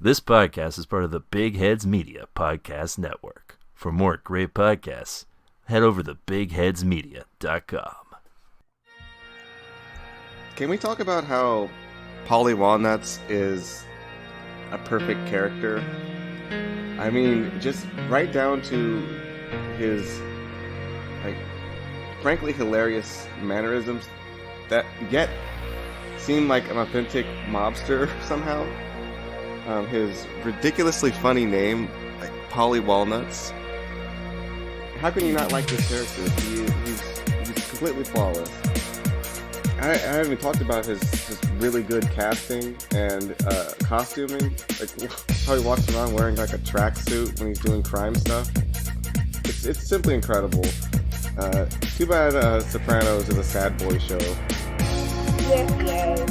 This podcast is part of the Big Heads Media Podcast Network. For more great podcasts, head over to bigheadsmedia.com. Can we talk about how Polly Walnuts is a perfect character? I mean, just right down to his, frankly hilarious mannerisms that yet seem like an authentic mobster somehow. His ridiculously funny name, Polly Walnuts. How can you not like this character? He's completely flawless. I haven't even talked about his really good casting and costuming. How he walks around wearing a tracksuit when he's doing crime stuff. It's simply incredible. Too bad Sopranos is a sad boy show. Yeah.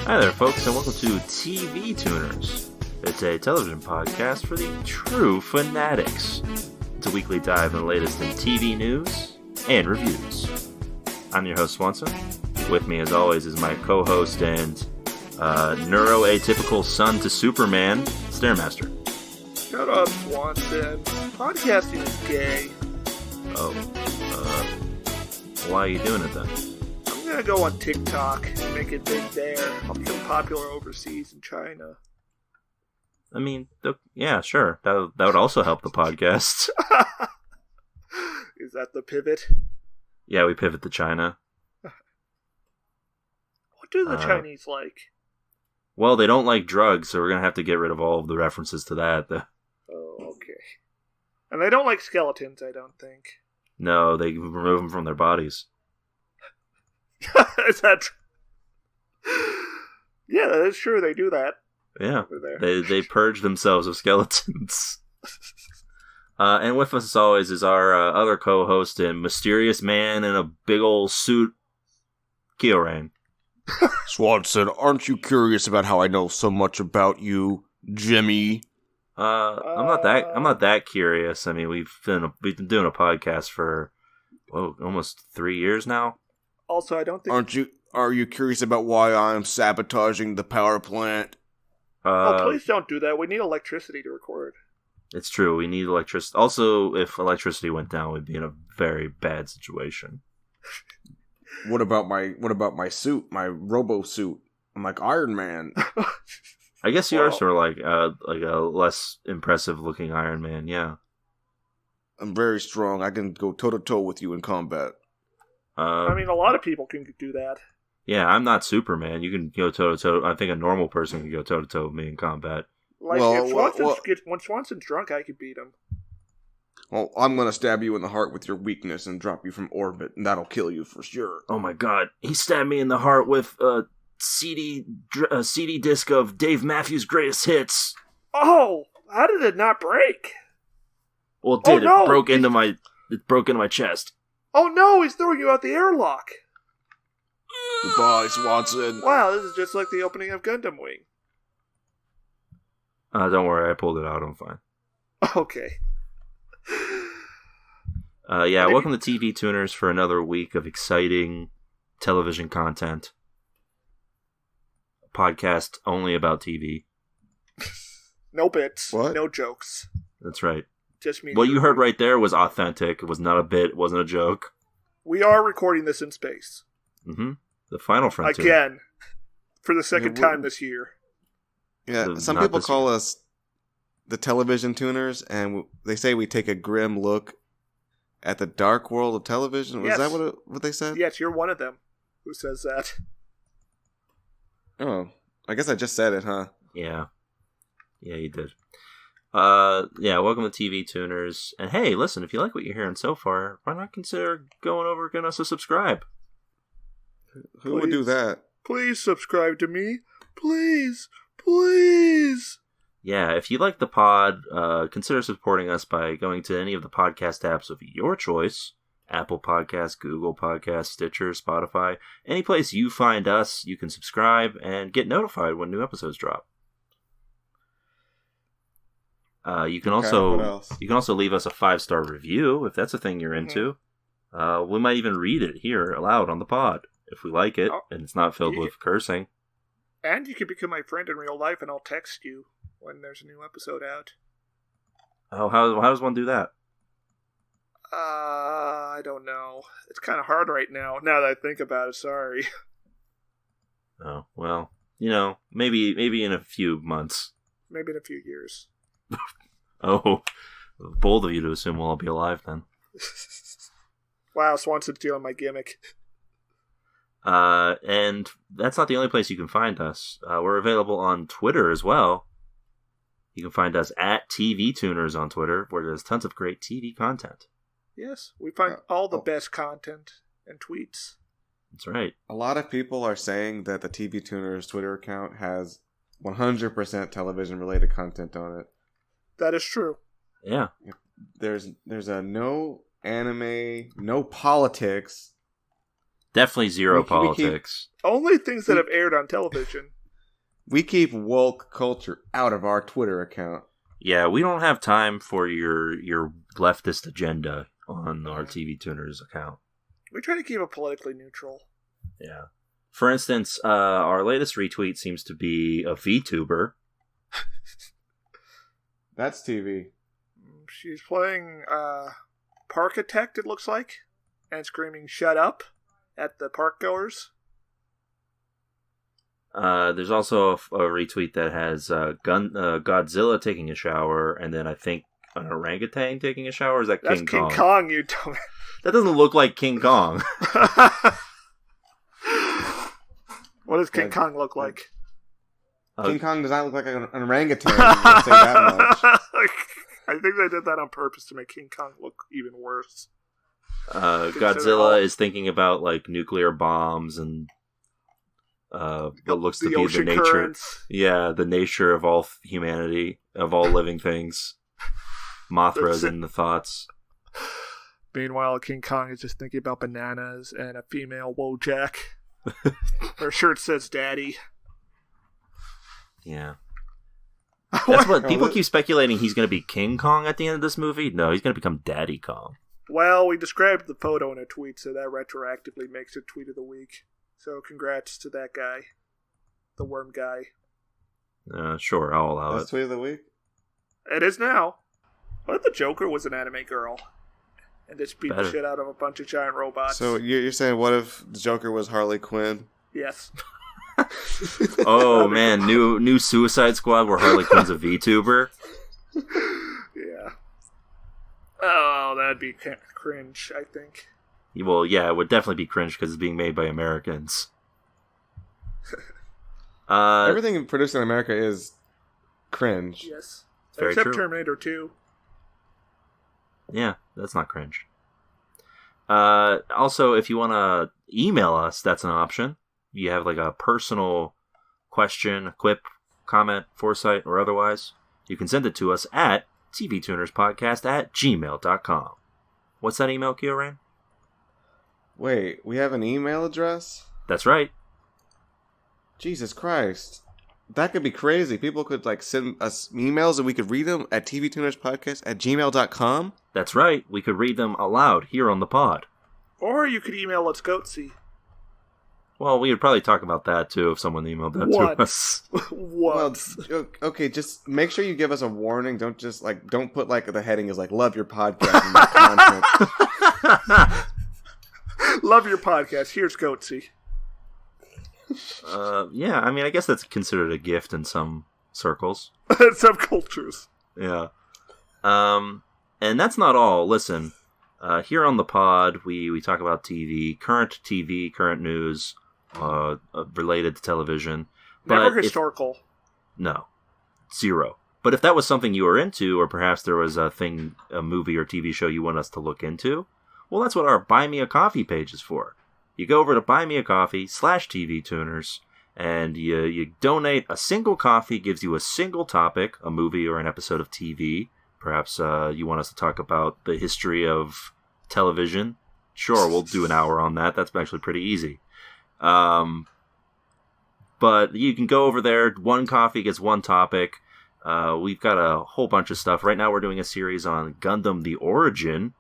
Hi there, folks, and welcome to TV Tuners. It's a television podcast for the true fanatics. It's a weekly dive in the latest in TV news and reviews. I'm your host, Swanson. With me, as always, is my co-host and neuroatypical son to Superman, Stairmaster. Shut up, Swanson. Podcasting is gay. Oh, why are you doing it then? I'm gonna go on TikTok and make it big there. I'll become popular overseas in China. I mean, yeah, sure. That would also help the podcast. Is that the pivot? Yeah, we pivot to China. What do the Chinese like? Well, they don't like drugs, so we're going to have to get rid of all of the references to that. Oh, okay. And they don't like skeletons, I don't think. No, they remove them from their bodies. Is that true? Yeah, that is true. They do that. Yeah, they purge themselves of skeletons. And with us, as always, is our other co-host and mysterious man in a big old suit, Kyorain. Swanson, aren't you curious about how I know so much about you, Jimmy? I'm not that curious. I mean, we've been doing a podcast for almost 3 years now. Also, I don't think... Are you curious about why I'm sabotaging the power plant? Please don't do that. We need electricity to record. It's true. We need electricity. Also, if electricity went down, we'd be in a very bad situation. What about my suit, my robo suit? I'm like Iron Man. I guess you are sort of like a less impressive looking Iron Man. Yeah. I'm very strong. I can go toe to toe with you in combat. I mean, a lot of people can do that. Yeah, I'm not Superman. You can go toe to toe. I think a normal person can go toe to toe with me in combat. Like, if when Swanson's drunk, I could beat him. Well, I'm gonna stab you in the heart with your weakness and drop you from orbit, and that'll kill you for sure. Oh my god, he stabbed me in the heart with a CD disc of Dave Matthews' greatest hits. Oh, how did it not break? Well, it did. No. It broke into my chest. Oh no, he's throwing you out the airlock. Goodbye, Swanson. Wow, this is just like the opening of Gundam Wing. Don't worry, I pulled it out. I'm fine. Okay. Welcome to TV Tuners for another week of exciting television content. A podcast only about TV. No bits. What? No jokes. That's right. Just me. What you heard right there was authentic. It was not a bit. It wasn't a joke. We are recording this in space. Mm-hmm. The final frontier. Again. For the second time this year. Yeah, some people call us the television tuners, and they say we take a grim look at the dark world of television. Was that what they said? Yes, you're one of them who says that. Oh, I guess I just said it, huh? Yeah. Yeah, you did. Welcome to TV Tuners. And hey, listen, if you like what you're hearing so far, why not consider going over and giving us a subscribe? Who would do that? Please subscribe to me. Please. Please. Yeah, if you like the pod, consider supporting us by going to any of the podcast apps of your choice. Apple Podcasts, Google Podcasts, Stitcher, Spotify. Any place you find us, you can subscribe and get notified when new episodes drop. You can also leave us a 5-star review if that's a thing you're into. We might even read it here aloud on the pod if we like it and it's not filled with cursing. And you can become my friend in real life, and I'll text you when there's a new episode out. Oh, how does one do that? I don't know. It's kind of hard right now that I think about it. Sorry. Oh, well, maybe in a few months. Maybe in a few years. Oh, bold of you to assume we'll all be alive then. Wow, Swanson's stealing my gimmick. And that's not the only place you can find us. We're available on Twitter as well. You can find us at TV Tuners on Twitter, where there's tons of great TV content. Yes, we find all the best content and tweets. That's right. A lot of people are saying that the TV Tuners Twitter account has 100% television-related content on it. That is true. Yeah. There's a no anime, no politics. Definitely zero politics. Only things that have aired on television. We keep woke culture out of our Twitter account. Yeah, we don't have time for your leftist agenda on our TV Tuners account. We try to keep it politically neutral. Yeah. For instance, our latest retweet seems to be a VTuber. That's TV. She's playing Parkitect, it looks like, and screaming "Shut up" at the park goers. There's also a retweet that has Godzilla taking a shower, and then I think an orangutan taking a shower. Is that That's King Kong? King Kong, you dumb. That doesn't look like King Kong. What does King Kong look like? King Kong does not look like an orangutan. I'll say that much. I think they did that on purpose to make King Kong look even worse. Godzilla is thinking about like nuclear bombs and what looks to be the nature. Currents. Yeah, the nature of all humanity, of all living things. Mothra's in the thoughts. Meanwhile, King Kong is just thinking about bananas and a female Wojak. Her shirt says "Daddy." Yeah. That's what people keep speculating. He's going to be King Kong at the end of this movie. No, he's going to become Daddy Kong. Well, we described the photo in a tweet, so that retroactively makes it tweet of the week. So congrats to that guy, the worm guy. Sure, I'll allow it. That's tweet of the week? It is now. What if the Joker was an anime girl? And just beat the shit out of a bunch of giant robots. So you're saying what if the Joker was Harley Quinn? Yes. Oh man, new Suicide Squad where Harley Quinn's a VTuber. Yeah. Oh, that'd be cringe, I think. Well, yeah, it would definitely be cringe because it's being made by Americans. Everything produced in America is cringe. Yes. Very Except true. Terminator 2. Yeah, that's not cringe. Also, if you want to email us, that's an option. You have like a personal question, quip, comment, foresight, or otherwise, you can send it to us at tvtunerspodcast@gmail.com. What's that email, Kyorain? Wait, we have an email address? That's right. Jesus Christ. That could be crazy. People could like send us emails and we could read them at tvtunerspodcast@gmail.com. That's right. We could read them aloud here on the pod. Or you could email Let's Goatsy. Well, we would probably talk about that too if someone emailed that to us. What? Well, okay, just make sure you give us a warning. Don't just don't put like the heading is like love your podcast and your content. Love your podcast. Here's Goatsy. Yeah, I mean, I guess that's considered a gift in some circles. Some cultures. Yeah. And that's not all. Listen, here on the pod, we talk about TV, current news, related to television. Never historical. No. Zero. But if that was something you were into, or perhaps there was a movie or TV show you want us to look into, well, that's what our Buy Me a Coffee page is for. You go over to buymeacoffee.com/TV Tuners, and you donate. A single coffee gives you a single topic, a movie or an episode of TV. Perhaps you want us to talk about the history of television. Sure, we'll do an hour on that. That's actually pretty easy. But you can go over there. One coffee gets one topic. We've got a whole bunch of stuff. Right now we're doing a series on Gundam The Origin.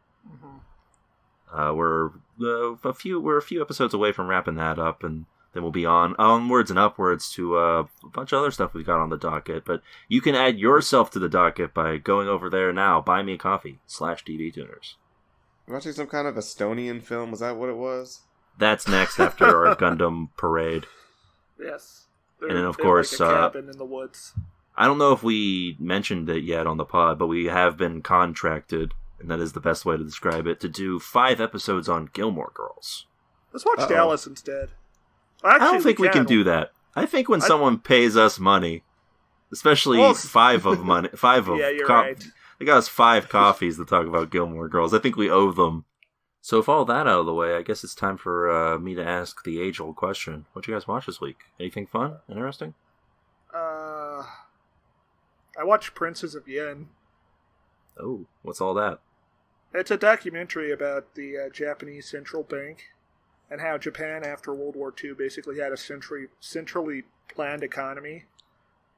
We're a few episodes away from wrapping that up, and then we'll be onwards and upwards to a bunch of other stuff we've got on the docket. But you can add yourself to the docket by going over there now. buymeacoffee.com/TV Tuners. Watching some kind of Estonian film, was that what it was? That's next after our Gundam parade. Yes. And then, of course, like a cabin in the woods. I don't know if we mentioned it yet on the pod, but we have been contracted, and that is the best way to describe it, to do 5 episodes on Gilmore Girls. Let's watch Dallas instead. I don't think we can do that. I think when someone pays us money, especially 5 of yeah, you're right. They got us 5 coffees to talk about Gilmore Girls. I think we owe them. So with all that out of the way, I guess it's time for me to ask the age-old question. What you guys watch this week? Anything fun? Interesting? I watched Princes of Yen. Oh, what's all that? It's a documentary about the Japanese central bank and how Japan, after World War II, basically had a centrally planned economy.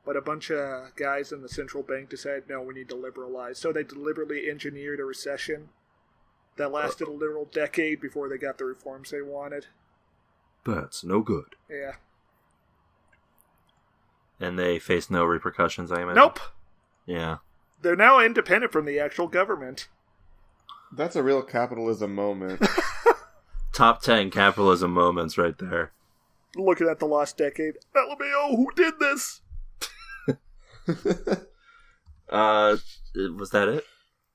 But a bunch of guys in the central bank decided, no, we need to liberalize. So they deliberately engineered a recession that lasted a literal decade before they got the reforms they wanted. That's no good. Yeah. And they face no repercussions, I imagine? Nope. Yeah. They're now independent from the actual government. That's a real capitalism moment. Top 10 capitalism moments right there. Looking at the lost decade. LMAO, who did this? Was that it?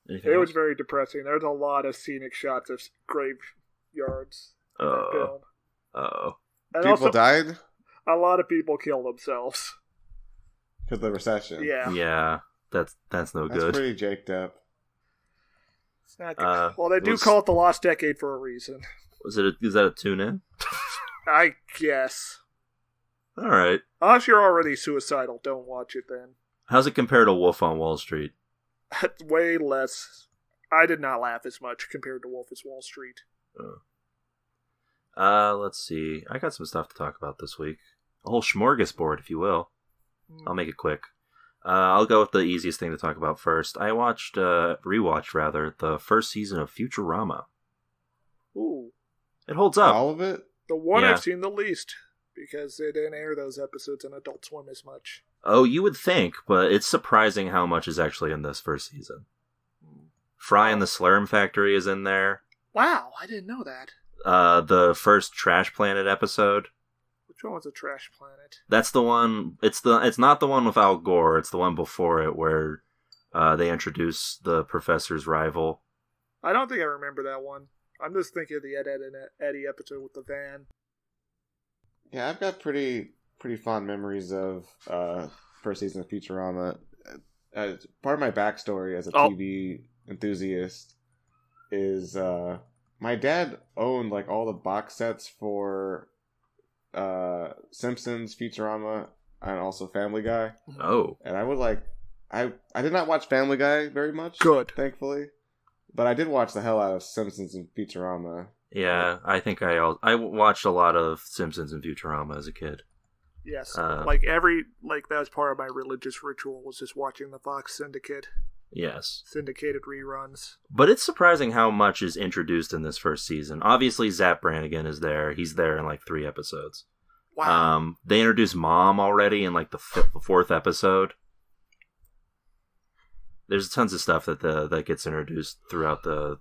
Anything It else? was very depressing. There's a lot of scenic shots of graveyards in that film. Oh. And People also, died a lot of people kill themselves. because of the recession. Yeah. Yeah, that's no That's good. pretty jaked up. It's not good. Well, they do call it the lost decade for a reason. Is that a tune-in? I guess. All right. Unless you're already suicidal, don't watch it then. How's it compare to Wolf on Wall Street? Way less. I did not laugh as much compared to Wolf of Wall Street. Let's see. I got some stuff to talk about this week. A whole smorgasbord, if you will. I'll make it quick. I'll go with the easiest thing to talk about first. I rewatched the first season of Futurama. Ooh. It holds up. All of it? The one Yeah. I've seen the least, because they didn't air those episodes on Adult Swim as much. Oh, you would think, but it's surprising how much is actually in this first season. Fry and the Slurm Factory is in there. Wow, I didn't know that. The first Trash Planet episode. Which one was a Trash Planet? That's the one. It's not the one with Al Gore. It's the one before it where they introduce the professor's rival. I don't think I remember that one. I'm just thinking of the Ed and Eddie episode with the van. Yeah, I've got pretty fond memories of first season of Futurama. Part of my backstory as a TV enthusiast is my dad owned like all the box sets for Simpsons, Futurama, and also Family Guy. Oh. And I would I did not watch Family Guy very much. Good. Thankfully. But I did watch the hell out of Simpsons and Futurama. Yeah, I think I watched a lot of Simpsons and Futurama as a kid. Yes. That was part of my religious ritual, was just watching the Fox syndicated reruns. But it's surprising how much is introduced in this first season. Obviously, Zap Brannigan is there. He's there in like 3 episodes. Wow. They introduced Mom already in like the 4th episode. There's tons of stuff that gets introduced throughout the.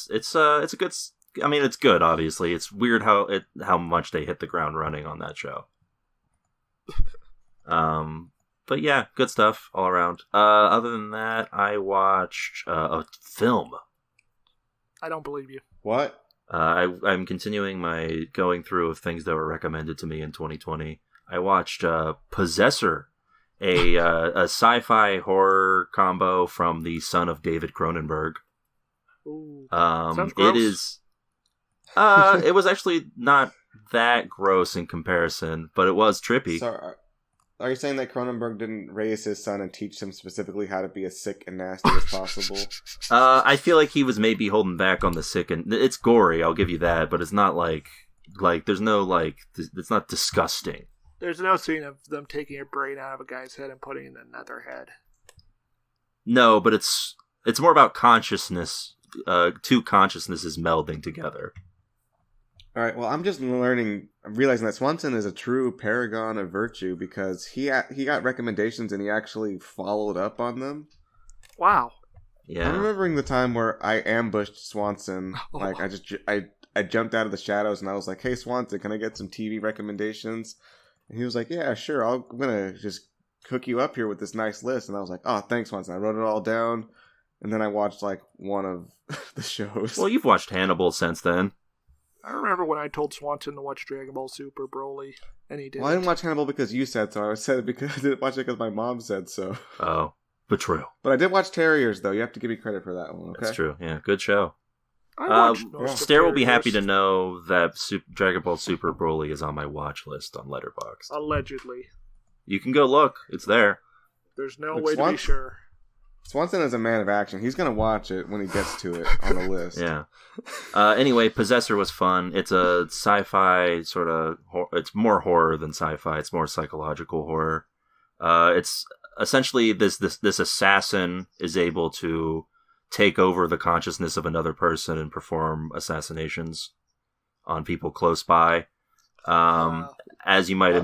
It's a good. I mean, it's good. Obviously, it's weird how much they hit the ground running on that show. But yeah, good stuff all around. Other than that, I watched a film. I don't believe you. What? I'm continuing my going through of things that were recommended to me in 2020. I watched Possessor, a sci-fi horror combo from the son of David Cronenberg. Ooh, sounds gross. It is. It was actually not that gross in comparison, but it was trippy. So, are you saying that Cronenberg didn't raise his son and teach him specifically how to be as sick and nasty as possible? I feel like he was maybe holding back on the sick, and it's gory, I'll give you that, but it's not like there's no, like, it's not disgusting. There's no scene of them taking a brain out of a guy's head and putting it in another head. No, but it's more about consciousness, two consciousnesses melding together. All right, well, I'm realizing that Swanson is a true paragon of virtue because he got recommendations and he actually followed up on them. Wow. Yeah. I'm remembering the time where I ambushed Swanson. Like, I jumped out of the shadows and I was like, "Hey, Swanson, can I get some TV recommendations?" And he was like, "Yeah, sure. I'm going to just hook you up here with this nice list." And I was like, "Oh, thanks, Swanson." I wrote it all down. And then I watched, like, one of the shows. Well, you've watched Hannibal since then. I remember when I told Swanson to watch Dragon Ball Super Broly, and he did. Well, I didn't watch Hannibal because you said so. I said it because I didn't watch it because my mom said so. Oh, betrayal. But I did watch Terriers, though. You have to give me credit for that one, okay? That's true. Yeah, good show. I watched most of Stair will be Terriers. happy to know that Dragon Ball Super Broly is on my watch list on Letterboxd. Allegedly. You can go look. It's there. There's no way to be sure. Swanson is a man of action. He's going to watch it when he gets to it on the list. Yeah. Anyway, Possessor was fun. It's a sci-fi sort of... It's more horror than sci-fi. It's more psychological horror. It's essentially this assassin is able to take over the consciousness of another person and perform assassinations on people close by. As you might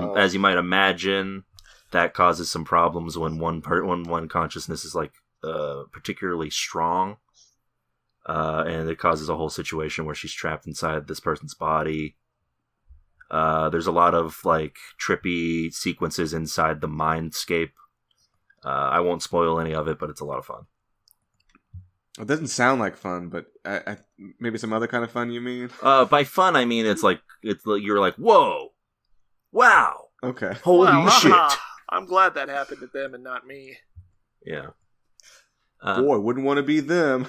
imagine, that causes some problems when one consciousness is like particularly strong, and it causes a whole situation where she's trapped inside this person's body. There's a lot of like trippy sequences inside the mindscape. I won't spoil any of it, but it's a lot of fun. It doesn't sound like fun, but maybe some other kind of fun you mean? By fun, I mean it's like you're like, whoa, wow, okay, holy shit. I'm glad that happened to them and not me. Yeah. Boy, wouldn't want to be them.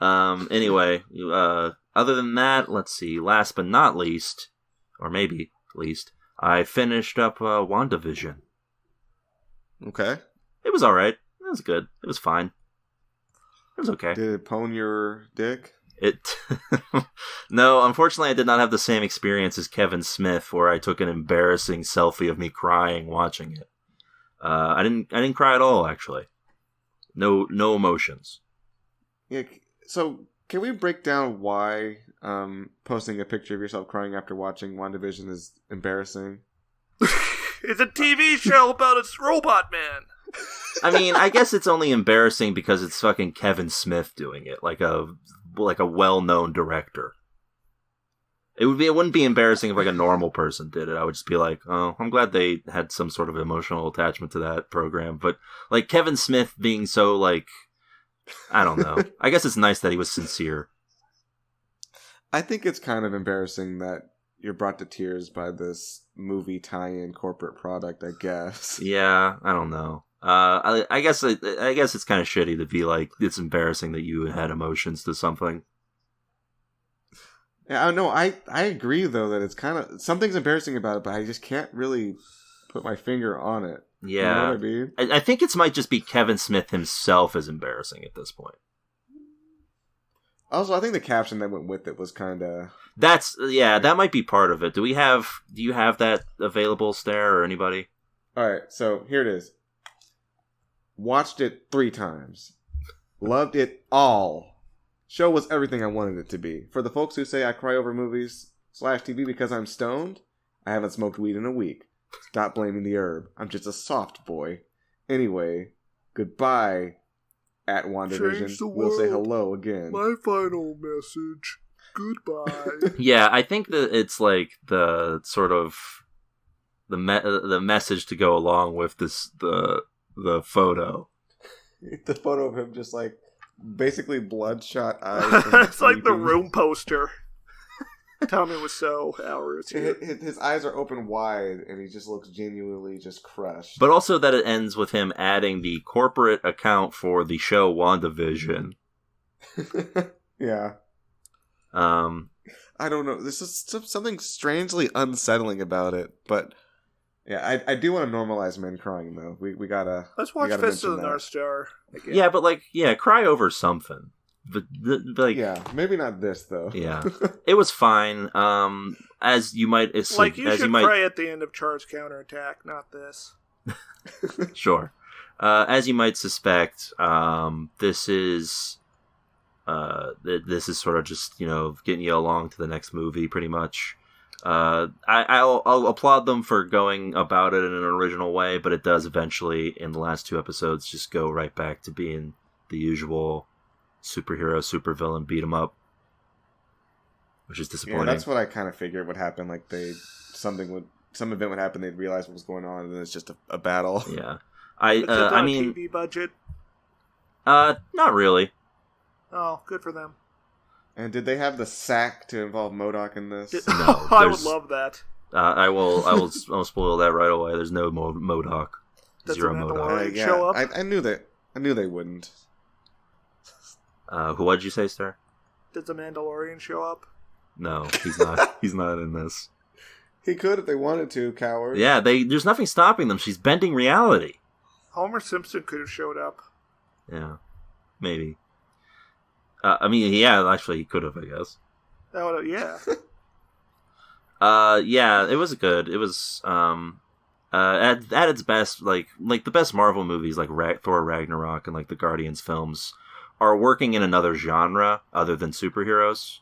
Anyway, other than that, let's see. Last but not least, or maybe least, I finished up WandaVision. Okay. It was alright. It was good. It was fine. It was okay. Did it pwn your dick? No, unfortunately I did not have the same experience as Kevin Smith where I took an embarrassing selfie of me crying watching it. I didn't cry at all, actually. No emotions. Yeah, so can we break down why posting a picture of yourself crying after watching WandaVision is embarrassing? It's a TV show about a robot man. I mean, I guess it's only embarrassing because it's fucking Kevin Smith doing it, like a well-known director. It wouldn't be embarrassing if like a normal person did it. I would just be like, oh, I'm glad they had some sort of emotional attachment to that program. But like Kevin Smith being so like, I don't know. I guess it's nice that he was sincere. I think it's kind of embarrassing that you're brought to tears by this movie tie-in corporate product, I guess. Yeah, I don't know. I guess it's kind of shitty to be like, it's embarrassing that you had emotions to something. Yeah, no, I agree though that it's kind of something's embarrassing about it, but I just can't really put my finger on it. Yeah, you know what I mean? I think it might just be Kevin Smith himself is embarrassing at this point. Also, I think the caption that went with it was kind of... that might be part of it. Do you have that available, Stair, or anybody? Alright, so here it is. Watched it 3 times. Loved it all. Show was everything I wanted it to be. For the folks who say I cry over movies / TV because I'm stoned, I haven't smoked weed in a week. Stop blaming the herb. I'm just a soft boy. Anyway, goodbye at WandaVision. We'll say hello again. My final message. Goodbye. Yeah, I think that it's like the sort of the message to go along with this the photo. The photo of him just like basically bloodshot eyes. It's like the Room poster. Tommy was so hours. His eyes are open wide, and he just looks genuinely just crushed. But also that it ends with him adding the corporate account for the show WandaVision. Yeah. I don't know. This is something strangely unsettling about it, but yeah, I do want to normalize men crying though. We gotta Let's watch Fist of the North Star again. Yeah, but cry over something. But yeah, maybe not this though. Yeah, it was fine. As you might cry at the end of Char's counterattack, not this. Sure. As you might suspect, this is sort of just getting you along to the next movie, pretty much. I'll applaud them for going about it in an original way, but it does eventually, in the last 2 episodes, just go right back to being the usual superhero, supervillain beat 'em up, which is disappointing. Yeah, that's what I kind of figured would happen. Like some event would happen, they'd realize what was going on, and then it's just a battle. Yeah, I mean, TV budget. Not really. Oh, good for them. And did they have the sack to involve MODOK in this? No, I would love that. I'll spoil that right away. There's no MODOK. Does Zero the MODOK. Mandalorian show up? I knew they wouldn't. What did you say, sir? Did the Mandalorian show up? No, he's not. He's not in this. He could if they wanted to, coward. Yeah, there's nothing stopping them. She's bending reality. Homer Simpson could have showed up. Yeah, maybe. Actually, he could have, I guess. Oh, yeah. Yeah, it was good. It was, at its best, like the best Marvel movies, like Thor Ragnarok and, the Guardians films, are working in another genre other than superheroes,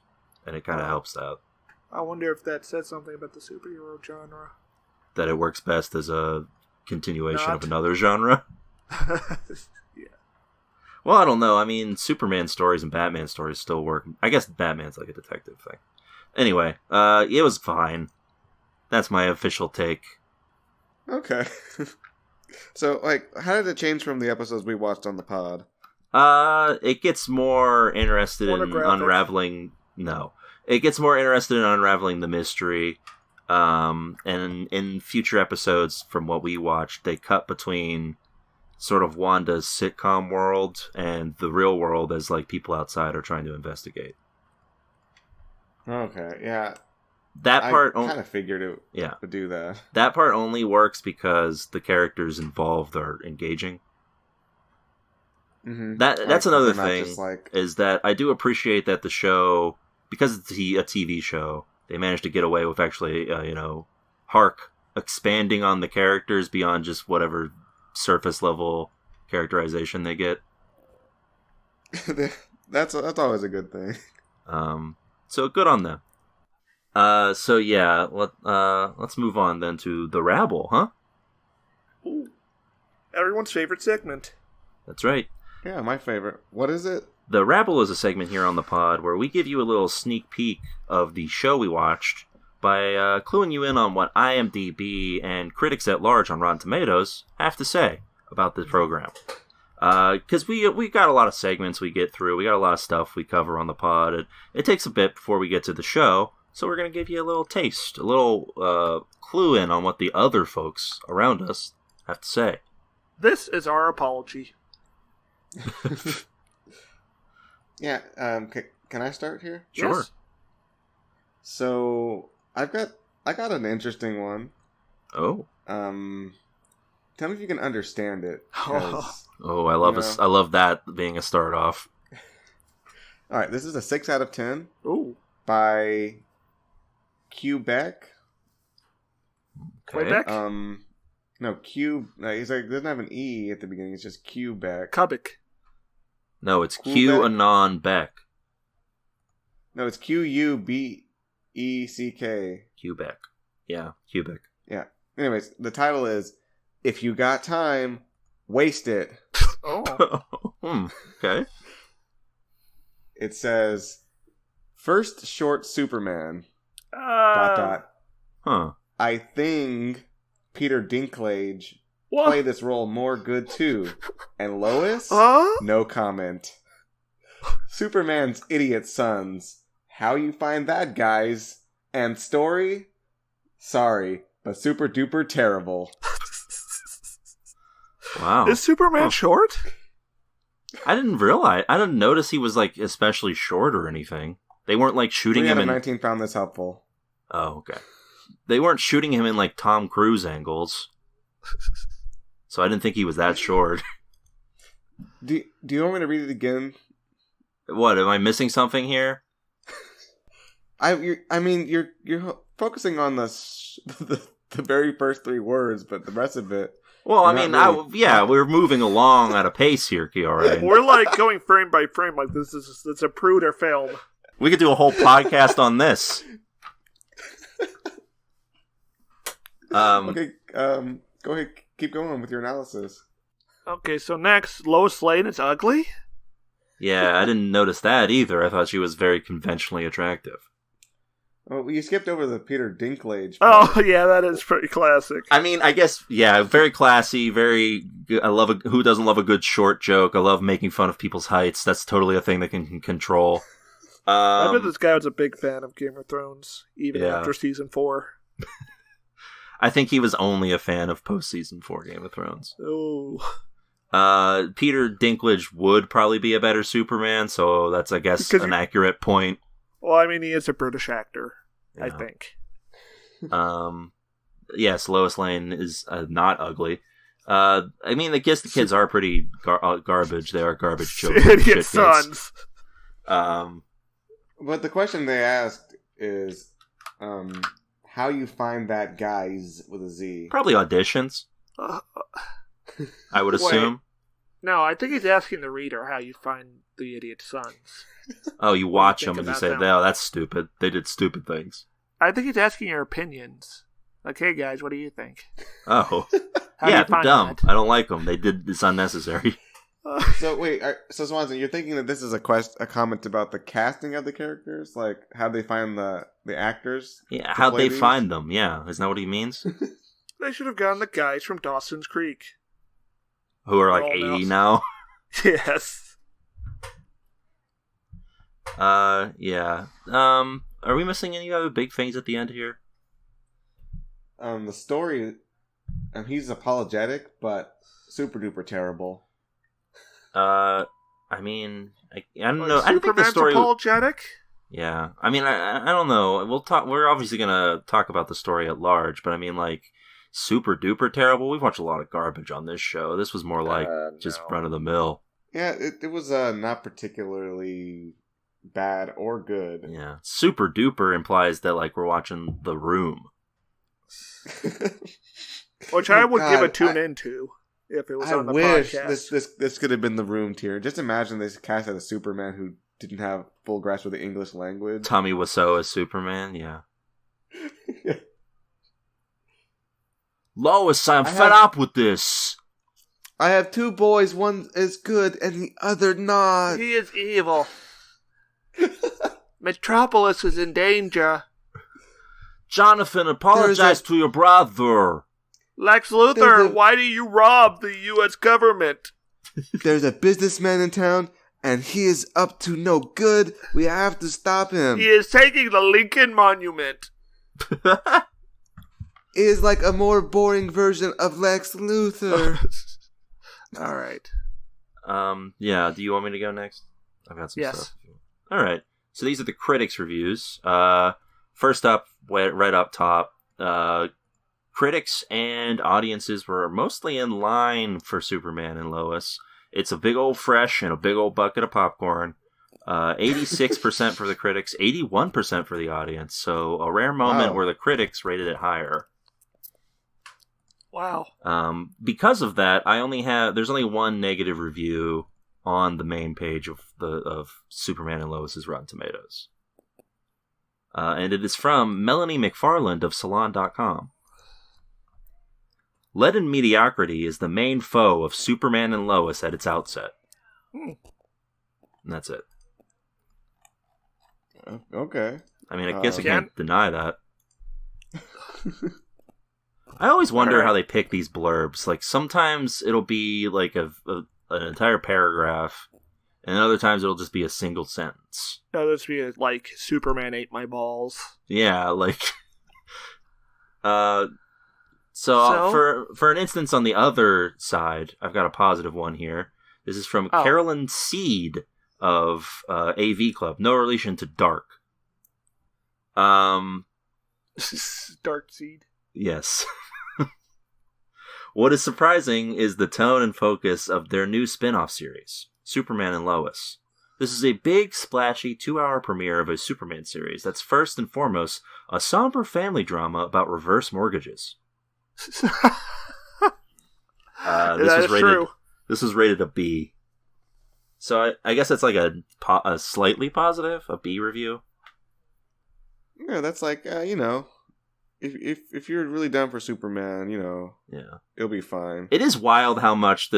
and it kind of helps out. I wonder if that said something about the superhero genre. That it works best as a continuation of another genre? Yeah. Well, I don't know. I mean, Superman stories and Batman stories still work. I guess Batman's like a detective thing. Anyway, it was fine. That's my official take. Okay. So, how did it change from the episodes we watched on the pod? It gets more interested in unraveling... No. It gets more interested in unraveling the mystery. And in future episodes, from what we watched, they cut between sort of Wanda's sitcom world and the real world as people outside are trying to investigate. Okay, yeah. That part I kind of figured it would do that. That part only works because the characters involved are engaging. Mm-hmm. That's another thing, is that I do appreciate that the show, because it's a TV show, they managed to get away with actually, Hark expanding on the characters beyond just whatever surface level characterization they get. That's always a good thing. So good on them. So yeah, let's move on then to the Rabble, huh? Ooh. Everyone's favorite segment. That's right. Yeah, my favorite. What is it? The Rabble is a segment here on the pod where we give you a little sneak peek of the show we watched by cluing you in on what IMDb and critics at large on Rotten Tomatoes have to say about the program. Because we got a lot of segments we get through. We got a lot of stuff we cover on the pod. It takes a bit before we get to the show, so we're going to give you a little taste, a little clue in on what the other folks around us have to say. This is our apology. Yeah, can I start here? Sure. Yes. So I got an interesting one. Oh. Tell me if you can understand it. Oh, I love that being a start off. All right, this is a 6 out of 10. Ooh. By Quebec. Quebec? No, Q. He's doesn't have an E at the beginning. It's just Quebec. Quebec. No, it's Quebec? Q-Anon Beck. No, it's Quebec. Quebec. Yeah, Quebec. Yeah. Anyways, the title is "If You Got Time, Waste It." Oh. Okay. It says, "First short Superman. ... Huh. I think Peter Dinklage What? play this role more good too. And Lois? No comment. Superman's idiot sons. How you find that, guys? And story? Sorry, but super duper terrible." Wow. Is Superman short? I didn't notice he was especially short or anything. They weren't like shooting him in 19 found this helpful. Oh, okay. They weren't shooting him in like Tom Cruise angles. So I didn't think he was that short. Do you want me to read it again? What, am I missing something here? I mean, you're focusing on the very first 3 words, but the rest of it. Well, I mean, we're moving along at a pace here, Kiara. We're like going frame by frame, like it's a Pruder film. We could do a whole podcast on this. Okay, go ahead, keep going with your analysis. Okay, so next, Lois Lane is ugly? Yeah, I didn't notice that either. I thought she was very conventionally attractive. Well, you skipped over the Peter Dinklage part. Oh, yeah, that is pretty classic. I mean, I guess, yeah, very classy, very... I love who doesn't love a good short joke? I love making fun of people's heights. That's totally a thing that can control. I bet this guy was a big fan of Game of Thrones, even after Season 4. I think he was only a fan of post-Season 4 Game of Thrones. Oh. Peter Dinklage would probably be a better Superman, so that's, I guess, an accurate point. Well, I mean, he is a British actor, I think. Yes, Lois Lane is not ugly. I mean, I guess the kids are pretty garbage. They are garbage children. Idiot sons. But the question they asked is, how you find that guys with a Z? Probably auditions. I would assume. No, I think he's asking the reader how you find the idiot sons. Oh, you watch them and you say, "Oh, that's stupid. They did stupid things." I think he's asking your opinions. Like, hey guys, what do you think? Oh, yeah, they're dumb. That? I don't like them. They did this unnecessary. So wait, so Swanson, you're thinking that this is a comment about the casting of the characters, like how they find the actors? Yeah, how they find them. Yeah, isn't that what he means? They should have gotten the guys from Dawson's Creek, who are like 80 now. Yes. Yeah. Are we missing any other big things at the end here? The story, he's apologetic, but super duper terrible. I mean, I don't know. I don't think the story apologetic. Yeah, I mean, I don't know. We'll talk. We're obviously gonna talk about the story at large, but I mean, like, super duper terrible. We've watched a lot of garbage on this show. This was more like just run of the mill. Yeah, it was not particularly bad or good. Yeah, super duper implies that like we're watching The Room, which I would give a tune into if it was on the podcast. This could have been The Room tier. Just imagine they casted a Superman who didn't have full grasp of the English language. Tommy Wiseau as Superman, yeah. Lois, I'm fed up with this. I have 2 boys. One is good and the other not. He is evil. Metropolis is in danger. Jonathan, apologize to your brother. Lex Luthor, why do you rob the U.S. government? There's a businessman in town, and he is up to no good. We have to stop him. He is taking the Lincoln Monument. It is like a more boring version of Lex Luthor. All right. Yeah, do you want me to go next? I've got some stuff. Yes. All right. So these are the critics' reviews. First up, right up top, critics and audiences were mostly in line for Superman and Lois. It's a big old fresh and a big old bucket of popcorn. 86% for the critics, 81% for the audience. So a rare moment where the critics rated it higher. Wow. Because of that, there's only one negative review on the main page of Superman and Lois's Rotten Tomatoes. And it is from Melanie McFarland of Salon.com. Leaden mediocrity is the main foe of Superman and Lois at its outset. And that's it. Okay. I mean, I guess I can't deny that. I always wonder how they pick these blurbs. Like, sometimes it'll be like an entire paragraph, and other times it'll just be a single sentence. No, this would be like, Superman ate my balls. Yeah, like... So for an instance on the other side, I've got a positive one here. This is from Carolyn Seed of AV Club, no relation to Dark. Dark Seed. Yes. What is surprising is the tone and focus of their new spin-off series, Superman and Lois. This is a big, splashy 2-hour premiere of a Superman series that's first and foremost a somber family drama about reverse mortgages. This was rated a B. So I guess that's like a slightly positive, a B review. Yeah, that's like, if you're really down for Superman, yeah, it'll be fine. It is wild how much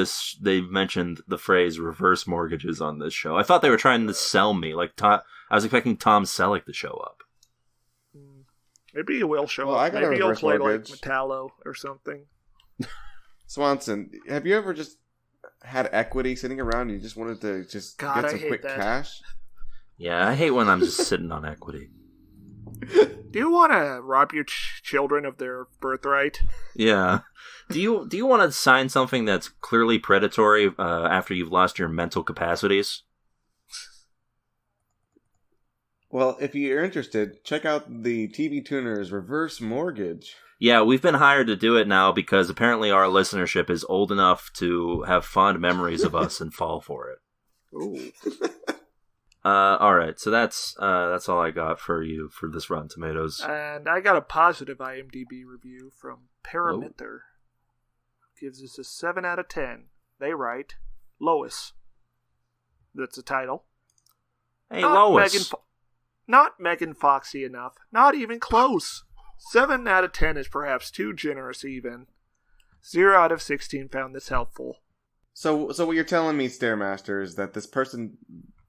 they've mentioned the phrase reverse mortgages on this show. I thought they were trying to sell me. I was expecting Tom Selleck to show up. Maybe he will show up. Maybe he'll play mortgage. Like Metallo or something. Swanson, have you ever just had equity sitting around and you just wanted to get some quick cash? Yeah, I hate when I'm just sitting on equity. Do you want to rob your children of their birthright? Yeah. Do you want to sign something that's clearly predatory after you've lost your mental capacities? Well, if you're interested, check out the TV Tuners Reverse Mortgage. Yeah, we've been hired to do it now because apparently our listenership is old enough to have fond memories of us and fall for it. Ooh. All right, so that's all I got for you for this Rotten Tomatoes. And I got a positive IMDb review from Parameter. Gives us a 7 out of 10. They write, Lois. That's the title. Hey, not Lois. Not Megan Foxy enough. Not even close. 7 out of 10 is perhaps too generous even. 0 out of 16 found this helpful. So what you're telling me, Stairmaster, is that this person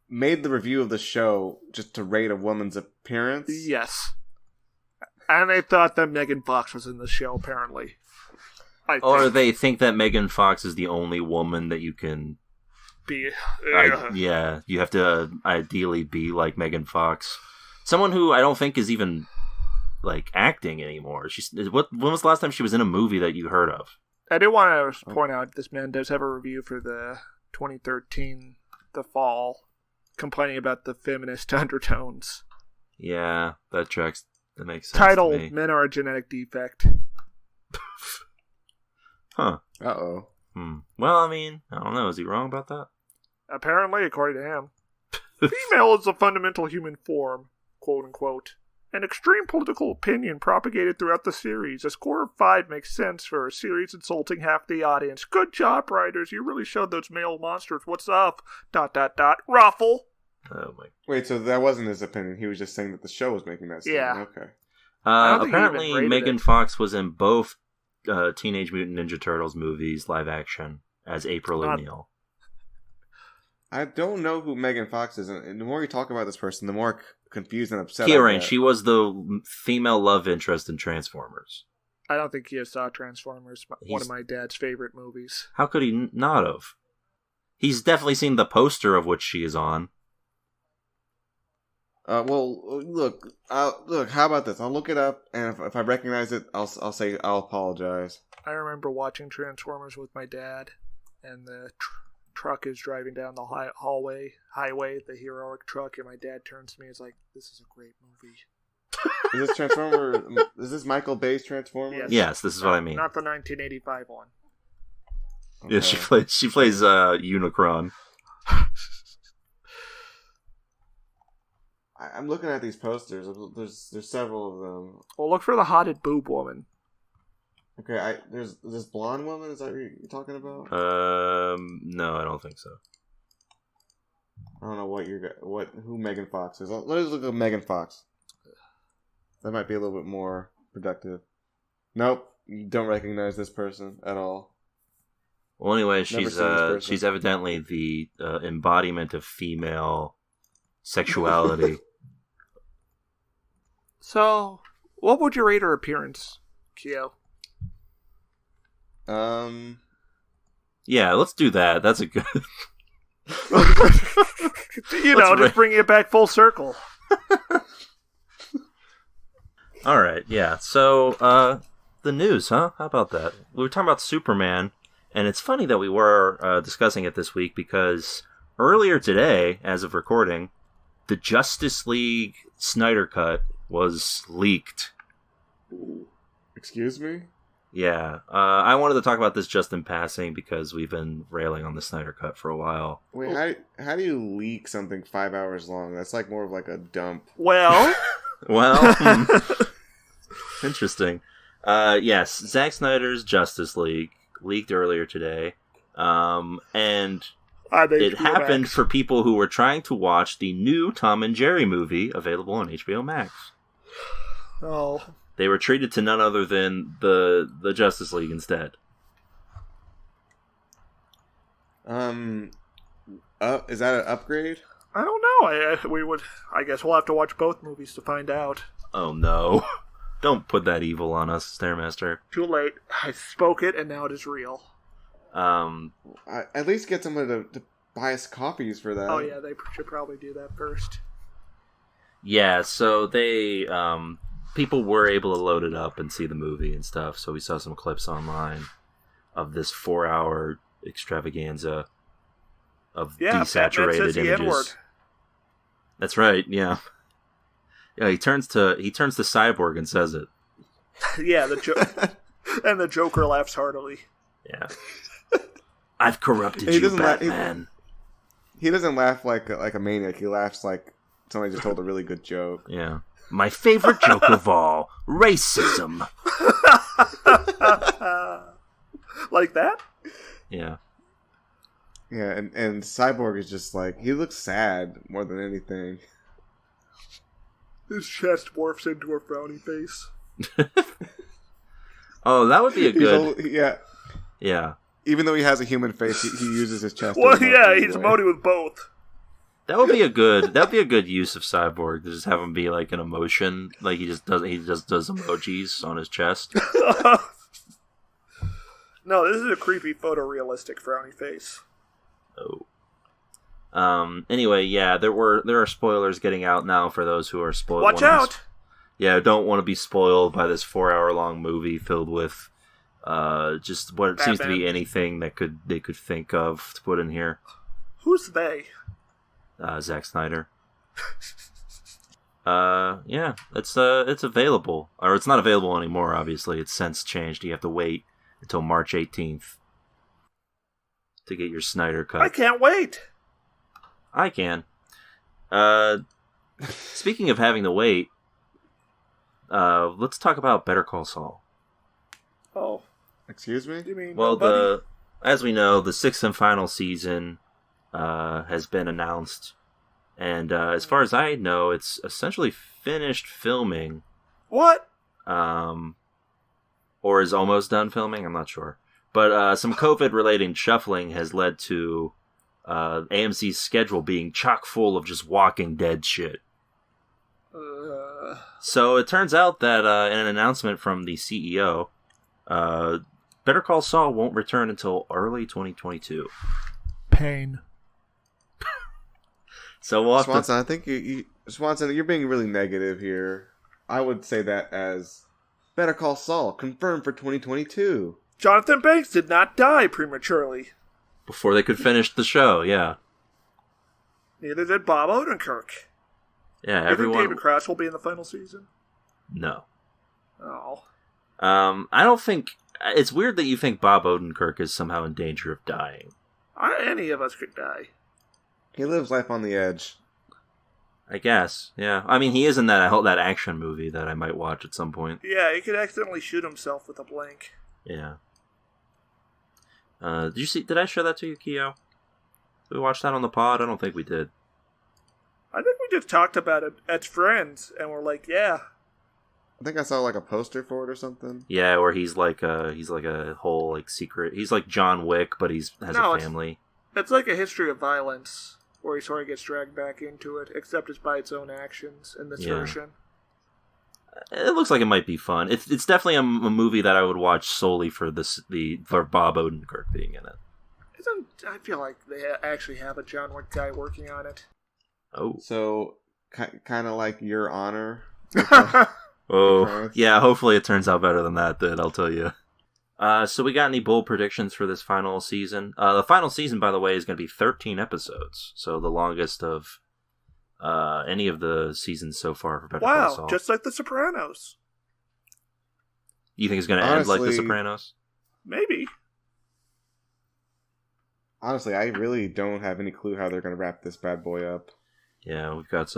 made the review of the show just to rate a woman's appearance? Yes. And they thought that Megan Fox was in the show, apparently. Or they think that Megan Fox is the only woman that you can be. Yeah, you have to ideally be like Megan Fox. Someone who I don't think is even like acting anymore. When was the last time she was in a movie that you heard of? I do want to point out this man does have a review for the 2013 The Fall, complaining about the feminist undertones. Yeah, that tracks. That makes sense. Title: to me. Men Are a Genetic Defect. Huh. Uh-oh. Well, I mean, I don't know. Is he wrong about that? Apparently, according to him. Female is a fundamental human form, quote unquote. An extreme political opinion propagated throughout the series. A score of 5 makes sense for a series insulting half the audience. Good job, writers. You really showed those male monsters what's up. ... Ruffle. Oh my. Wait, so that wasn't his opinion. He was just saying that the show was making that statement. Yeah. Okay. Apparently, Megan Fox was in both Teenage Mutant Ninja Turtles movies, live action, as April O'Neil. I don't know who Megan Fox is, and the more you talk about this person, the more confused and upset Kieran, she was the female love interest in Transformers. I don't think he saw Transformers, one of my dad's favorite movies. How could he not have? He's definitely seen the poster of which she is on. Well, look. How about this? I'll look it up, and if I recognize it, I'll say I'll apologize. I remember watching Transformers with my dad, and the truck is driving down the highway, the heroic truck, and my dad turns to me and is like, "This is a great movie." Is this Transformer? Is this Michael Bay's Transformers? Yes, this is what I mean. Not the 1985 one. Okay. Yeah, she plays Unicron. I'm looking at these posters. There's several of them. Well, look for the hotted boob woman. Okay, there's this blonde woman. Is that what you're talking about? No, I don't think so. I don't know who Megan Fox is. Let's look at Megan Fox. That might be a little bit more productive. Nope, you don't recognize this person at all. Well, anyway, she's evidently the embodiment of female sexuality. So, what would you rate her appearance, Kyo? Yeah, let's do that. That's a good. Just bringing it back full circle. All right, yeah. So, the news, huh? How about that? We were talking about Superman, and it's funny that we were discussing it this week because earlier today, as of recording, the Justice League Snyder Cut was leaked. Ooh. Excuse me? Yeah, I wanted to talk about this just in passing because we've been railing on the Snyder Cut for a while. Wait, how do you leak something 5 hours long? That's like more of like a dump. Well, interesting. Yes, Zack Snyder's Justice League leaked earlier today, and it happened for people who were trying to watch the new Tom and Jerry movie available on HBO Max. Oh. They were treated to none other than the Justice League instead. Is that an upgrade? I don't know. I guess we'll have to watch both movies to find out. Oh no. Don't put that evil on us, Stairmaster. Too late. I spoke it, and now it is real. At least get someone to buy us copies for that. Oh yeah, they should probably do that first. Yeah, so they, people were able to load it up and see the movie and stuff, so we saw some clips online of this 4-hour extravaganza of desaturated images. N-word. That's right, yeah. Yeah, he turns to Cyborg and says it. Yeah, and the Joker laughs heartily. Yeah. I've corrupted you, Batman. He doesn't laugh like a maniac. He laughs like somebody just told a really good joke. Yeah. My favorite joke of all, racism. Like that? Yeah. Yeah, and Cyborg is just like, he looks sad more than anything. His chest morphs into a frowny face. Oh, that would be a good... Yeah. Yeah. Even though he has a human face, he uses his chest. Well, yeah, he's emoting with both. That would be a good use of Cyborg, to just have him be like an emotion, like he just does emojis on his chest. No, this is a creepy photorealistic frowny face. Oh. Anyway, yeah, there are spoilers getting out now for those who are spoiled. Watch out! Yeah, don't want to be spoiled by this 4-hour-long movie filled with just what seems to be anything that they could think of to put in here. Who's they? Zack Snyder. Yeah, it's available, or it's not available anymore. Obviously, it's since changed. You have to wait until March 18th to get your Snyder Cut. I can't wait. I can. Speaking of having to wait, let's talk about Better Call Saul. Oh, excuse me? You mean well, as we know, the 6th and final season has been announced, and as far as I know, it's essentially finished filming. What? Or is almost done filming. I'm not sure, but some COVID-related shuffling has led to AMC's schedule being chock full of just Walking Dead shit. So it turns out that in an announcement from the CEO, Better Call Saul won't return until early 2022. Pain. So we'll have Swanson, I think Swanson, you're being really negative here. I would say that as Better Call Saul confirmed for 2022. Jonathan Banks did not die prematurely. Before they could finish the show, yeah. Neither did Bob Odenkirk. Yeah, You think David Crouch will be in the final season? No. Oh. I don't think... It's weird that you think Bob Odenkirk is somehow in danger of dying. Any of us could die. He lives life on the edge. I guess, yeah. I mean, he is in that action movie that I might watch at some point. Yeah, he could accidentally shoot himself with a blank. Yeah. Did I show that to you, Keo? Did we watch that on the pod? I don't think we did. I think we just talked about it as friends, and we're like, yeah. I think I saw like a poster for it or something. Yeah, where he's like a whole like secret. He's like John Wick, but has a family. It's like a history of violence, where he sort of gets dragged back into it, except it's by its own actions in this version. It looks like it might be fun. It's definitely a movie that I would watch solely for for Bob Odenkirk being in it. I feel like they actually have a John Wick guy working on it. Oh, so kind of like Your Honor. Oh, yeah. Hopefully, it turns out better than that. Then I'll tell you. So we got any bold predictions for this final season? The final season, by the way, is going to be 13 episodes, so the longest of any of the seasons so far for Better Call Saul. Wow, just like The Sopranos. You think it's going to end like The Sopranos? Maybe. Honestly, I really don't have any clue how they're going to wrap this bad boy up. Yeah, we've got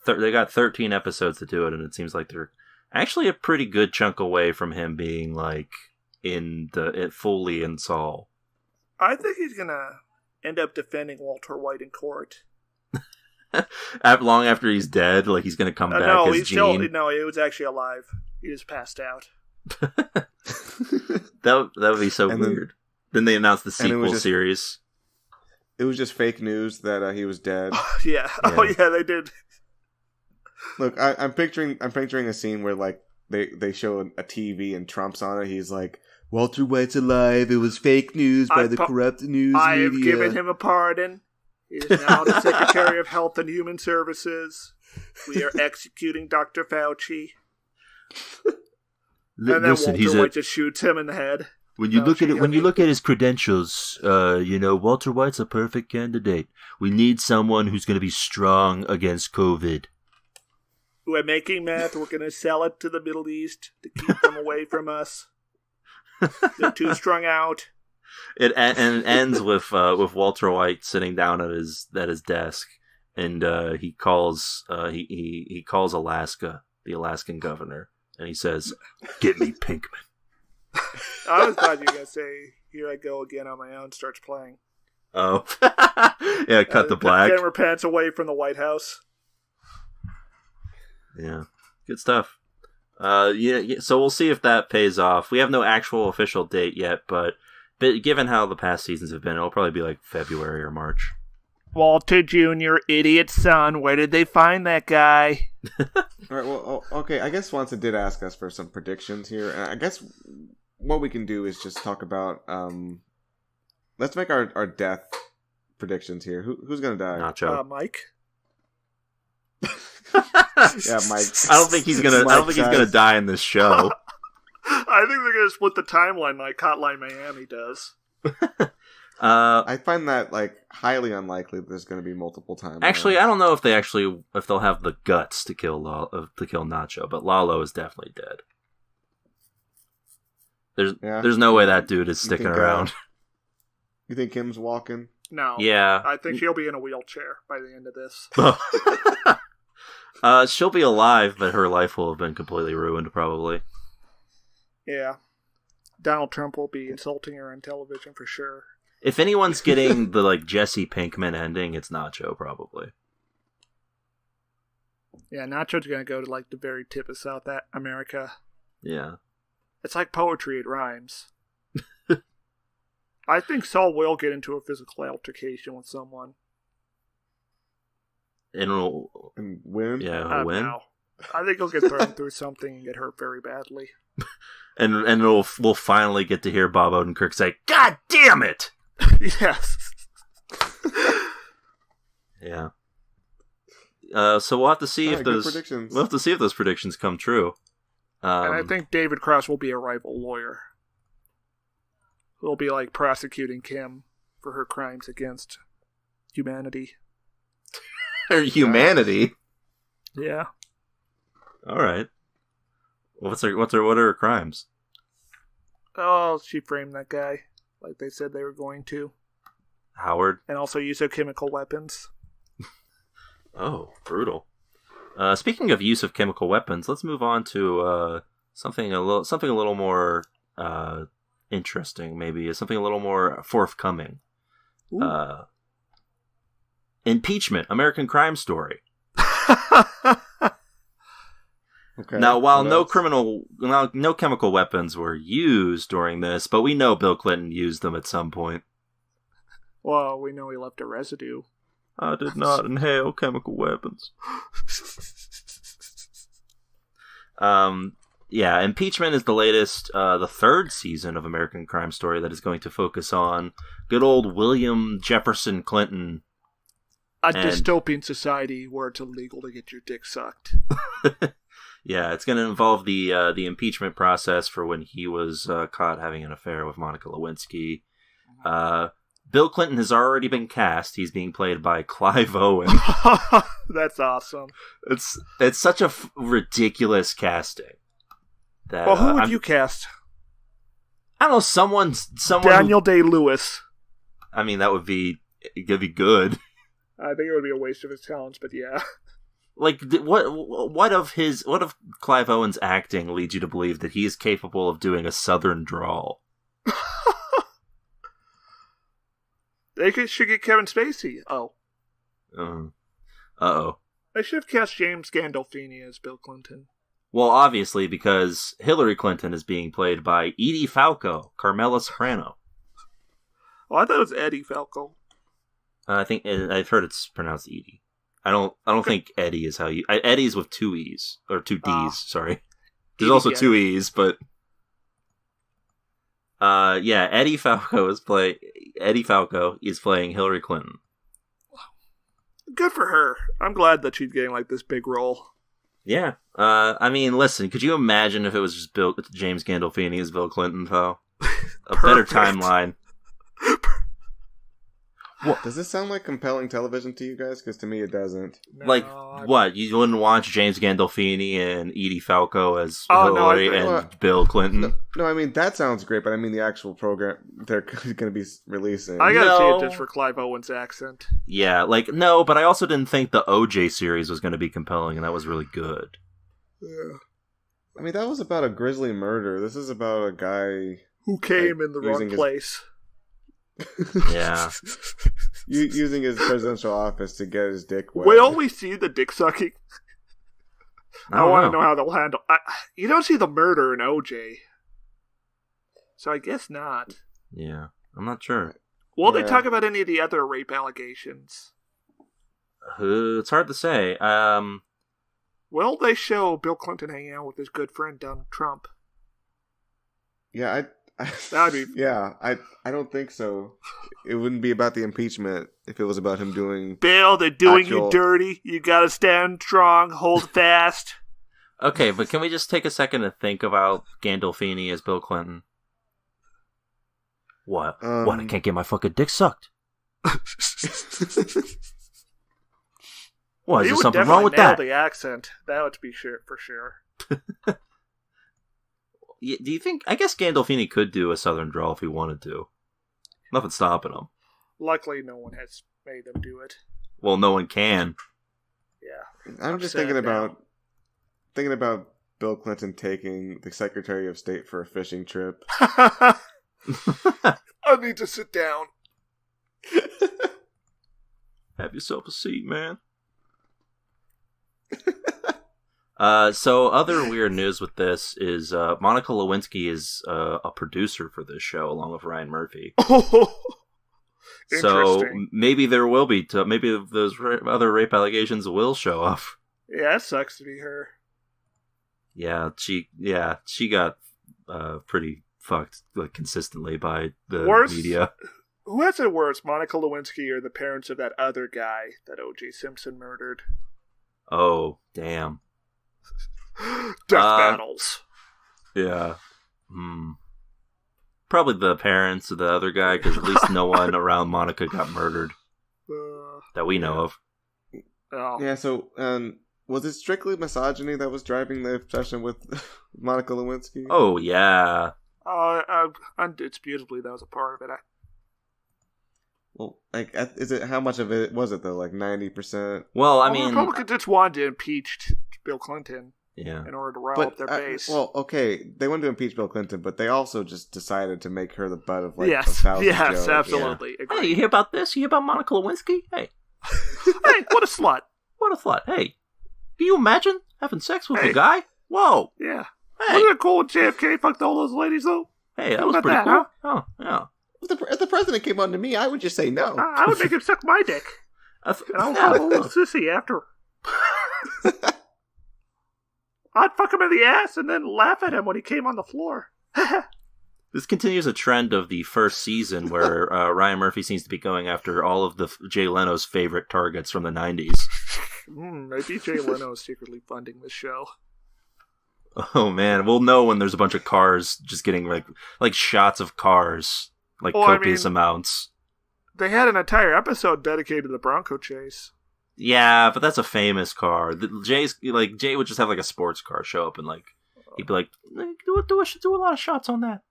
they got 13 episodes to do it, and it seems like they're actually a pretty good chunk away from him being like fully in Saul. I think he's gonna end up defending Walter White in court. Long after he's dead, like he's gonna come back no, as he's Gene. No, he was actually alive. He just passed out. that would be so weird. Then they announced the sequel series. It was just fake news that he was dead. Yeah. Oh yeah, they did. Look, I'm picturing a scene where like they show a TV and Trump's on it. He's like, Walter White's alive. It was fake news by the corrupt news media. I have given him a pardon. He is now the Secretary of Health and Human Services. We are executing Dr. Fauci. And then Walter White just shoots him in the head. When you look at his credentials, Walter White's a perfect candidate. We need someone who's going to be strong against COVID. We're making meth. We're going to sell it to the Middle East to keep them away from us. They're too strung out. It ends with Walter White sitting down at his desk, and he calls Alaska, the Alaskan governor, and he says, "Get me Pinkman." I always thought you were going to say, "Here I go again on my own," starts playing. Oh. Yeah, cut the black. Camera pants away from the White House. Yeah, good stuff. So we'll see if that pays off. We have no actual official date yet, but given how the past seasons have been, it'll probably be like February or March. Walter Jr., idiot son, where did they find that guy? All right, well, okay, I guess Swanson did ask us for some predictions here, and I guess what we can do is just talk about, let's make our death predictions here. Who's gonna die? Nacho. Mike? Yeah, Mike. I don't think he's gonna die in this show. I think they're gonna split the timeline like Hotline Miami does. I find that like highly unlikely that there's going to be multiple timelines. Actually, I don't know if they'll have the guts to kill Nacho, but Lalo is definitely dead. There's no way that dude is sticking around. You think Kim's walking? No. Yeah. I think she'll be in a wheelchair by the end of this. She'll be alive, but her life will have been completely ruined, probably. Yeah. Donald Trump will be insulting her on television for sure. If anyone's getting the like Jesse Pinkman ending, it's Nacho, probably. Yeah, Nacho's gonna go to like the very tip of South America. Yeah. It's like poetry, it rhymes. I think Saul will get into a physical altercation with someone. And win? Yeah, he'll win. No. I think he'll get thrown through something and get hurt very badly. And we'll finally get to hear Bob Odenkirk say, "God damn it!" Yes. Yeah. So we'll have to see if those predictions come true. And I think David Cross will be a rival lawyer. Who'll be like prosecuting Kim for her crimes against humanity. Her humanity? Yeah. All right. What are her crimes? Oh, she framed that guy like they said they were going to. Howard. And also use of chemical weapons. Oh, brutal. Speaking of use of chemical weapons, let's move on to something a little more interesting, maybe something a little more forthcoming. Impeachment, American Crime Story. Okay. Now, while no chemical weapons were used during this, but we know Bill Clinton used them at some point. Well, we know he left a residue. I did not inhale chemical weapons. Yeah, impeachment is the latest, the third season of American Crime Story that is going to focus on good old William Jefferson Clinton. A dystopian society where it's illegal to get your dick sucked. Yeah, it's going to involve the impeachment process for when he was caught having an affair with Monica Lewinsky. Bill Clinton has already been cast. He's being played by Clive Owen. That's awesome. It's such a ridiculous casting. That, Well, who would you cast? I don't know, someone. Daniel Day-Lewis. I mean, that would be good. I think it would be a waste of his talents, but yeah. Like, what of Clive Owen's acting leads you to believe that he is capable of doing a Southern drawl? Should get Kevin Spacey. Oh. Uh-oh. They should have cast James Gandolfini as Bill Clinton. Well, obviously, because Hillary Clinton is being played by Edie Falco, Carmela Soprano. Oh, I thought it was Eddie Falco. I've heard it's pronounced Edie. I don't think Eddie is how you... Eddie's with two E's, or two D's, sorry. There's also two E's, but... yeah, Eddie Falco is playing Hillary Clinton. Good for her. I'm glad that she's getting like this big role. Yeah. I mean, listen, could you imagine if it was just James Gandolfini as Bill Clinton, though? A better timeline. What? Does this sound like compelling television to you guys? Because to me it doesn't. No, what? You wouldn't watch James Gandolfini and Edie Falco as Hillary and Bill Clinton? No, I mean, that sounds great, but I mean the actual program they're going to be releasing. I gotta see it just for Clive Owen's accent. Yeah, no, but I also didn't think the OJ series was going to be compelling, and that was really good. Yeah. I mean, that was about a grisly murder. This is about a guy... who came in the wrong place. Yeah. Using his presidential office to get his dick wet. Will we see the dick sucking? I want to know how they'll handle... you don't see the murder in OJ. So I guess not. Yeah, I'm not sure. Will they talk about any of the other rape allegations? It's hard to say. Will they show Bill Clinton hanging out with his good friend Donald Trump? Yeah, that'd be... Yeah, I don't think so. It wouldn't be about the impeachment if it was about him doing... Bill, they're doing you dirty. You gotta stand strong, hold fast. Okay, but can we just take a second to think about Gandolfini as Bill Clinton? What? What? I can't get my fucking dick sucked. What? Is there something wrong with that? The accent. That would be for sure. Do you think... I guess Gandolfini could do a Southern drawl if he wanted to. Nothing's stopping him. Luckily, no one has made him do it. Well, no one can. Yeah. I'm just thinking about Bill Clinton taking the Secretary of State for a fishing trip. I need to sit down. Have yourself a seat, man. So other weird news with this is Monica Lewinsky is a producer for this show along with Ryan Murphy. So maybe there will be maybe those other rape allegations will show up. Yeah, it sucks to be her. Yeah, she got pretty fucked consistently by the media. Who has it worse, Monica Lewinsky or the parents of that other guy that O.J. Simpson murdered? Oh, damn. Death battles. Yeah. Probably the parents of the other guy, because at least no one around Monica got murdered that we know of. Oh. Yeah, so was it strictly misogyny that was driving the obsession with Monica Lewinsky? Oh, yeah. Indisputably, that was a part of it. Well, is it, how much of it was it, though? Like 90%? Well, I mean... Republicans just wanted to impeach Bill Clinton. Yeah. In order to rile up their base. Well, okay, they wanted to impeach Bill Clinton, but they also just decided to make her the butt of like yes, 1,000 jokes. Absolutely. Yeah. Hey, you hear about this? You hear about Monica Lewinsky? Hey. Hey, what a slut. What a slut. Hey, can you imagine having sex with a guy? Whoa. Yeah. Hey. Wasn't it cool when JFK fucked all those ladies, though? Hey, that was pretty cool. Huh? Oh, yeah. If the president came on to me, I would just say no. I would make him suck my dick. And I would call him a little sissy after. I'd fuck him in the ass and then laugh at him when he came on the floor. This continues a trend of the first season where Ryan Murphy seems to be going after all of the Jay Leno's favorite targets from the 90s. Maybe Jay Leno is secretly funding this show. Oh man, we'll know when there's a bunch of cars just getting like shots of cars, like copious amounts. They had an entire episode dedicated to the Bronco chase. Yeah, but that's a famous car. Jay would just have like a sports car show up and like he'd be like, "Do a lot of shots on that."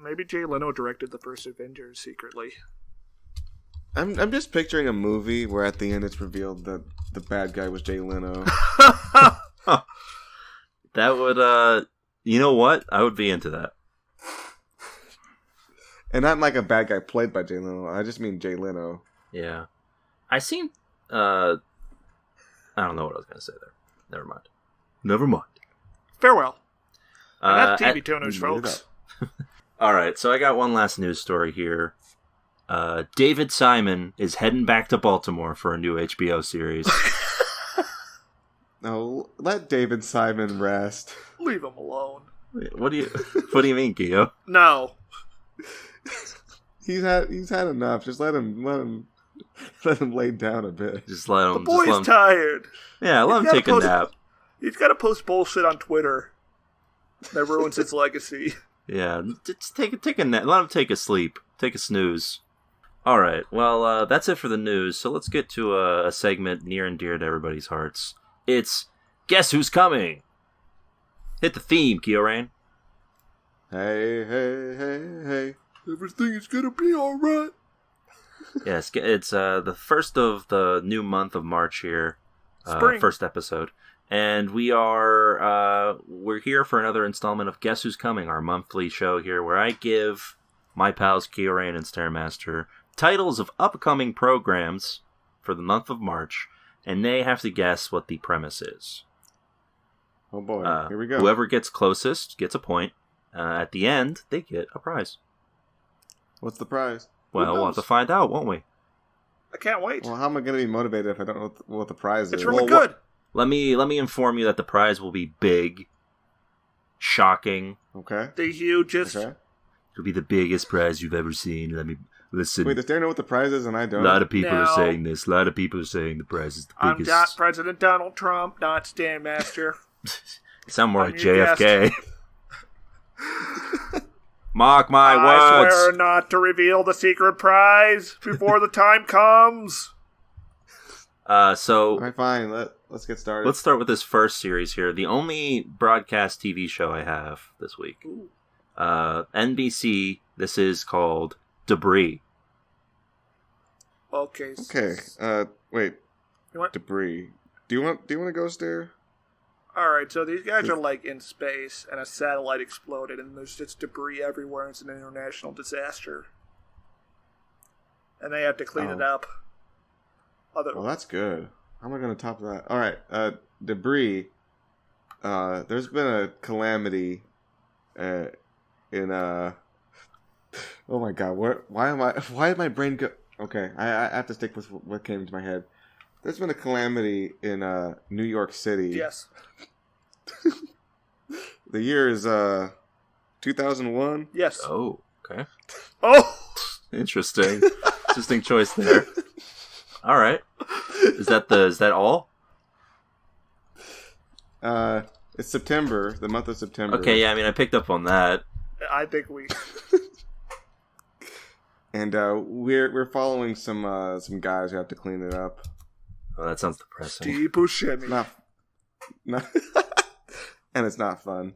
Maybe Jay Leno directed the first Avengers secretly. I'm just picturing a movie where at the end it's revealed that the bad guy was Jay Leno. That would, you know what? I would be into that. And not like a bad guy played by Jay Leno. I just mean Jay Leno. Yeah. I seen, I don't know what I was going to say there. Never mind. Farewell. And that's TV tuners, folks. Alright, so I got one last news story here. David Simon is heading back to Baltimore for a new HBO series. No, let David Simon rest. Leave him alone. What do you mean, Gio? No. He's had enough. Just let him lay down a bit. Just let him. The boy's tired. Yeah, let him take a nap. He's got to post bullshit on Twitter that ruins his legacy. Yeah, just take a nap. Let him take a sleep. Take a snooze. All right. Well, that's it for the news. So let's get to a segment near and dear to everybody's hearts. It's Guess Who's Coming. Hit the theme, Kiorain. Hey, hey, hey, hey. Everything is gonna be alright. Yes, it's the first of the new month of March here. Spring. First episode. And we're here for another installment of Guess Who's Coming, our monthly show here where I give my pals Kiorain and Stairmaster titles of upcoming programs for the month of March, and they have to guess what the premise is. Oh boy, here we go. Whoever gets closest gets a point. At the end, they get a prize. What's the prize? Well, we'll have to find out, won't we? I can't wait. Well, how am I going to be motivated if I don't know what the prize is? It's really good. Let me inform you that the prize will be big, shocking. Okay. The hugest. Okay. It'll be the biggest prize you've ever seen. Let me listen. Wait, does Darren know what the prize is and I don't? A lot of people are saying this. A lot of people are saying the prize is the biggest. I'm not President Donald Trump, not Stan Master. You sound more I'm like your JFK. Mark my words. I swear not to reveal the secret prize before the time comes. So All right, fine. Let's get started. let's start with this first series here. The only broadcast TV show I have this week. NBC. This is called Debris. Okay. Okay. Wait. You want? Debris. Do you want to go stare? Alright, so these guys are like in space and a satellite exploded and there's just debris everywhere and it's an international disaster. And they have to clean it up. Well, that's good. How am I going to top that? All right. Debris. There's been a calamity in oh my god, why did my brain go? Okay, I have to stick with what came to my head. There's been a calamity in New York City. Yes. The year is 2001. Yes. Oh, okay. Oh! Interesting. Interesting choice there. All right. Is that all? It's September, the month of September. Okay, yeah, I mean, I picked up on that. I think we... And we're following some guys who have to clean it up. Oh, that sounds depressing. Steve Buscemi. Not and it's not fun.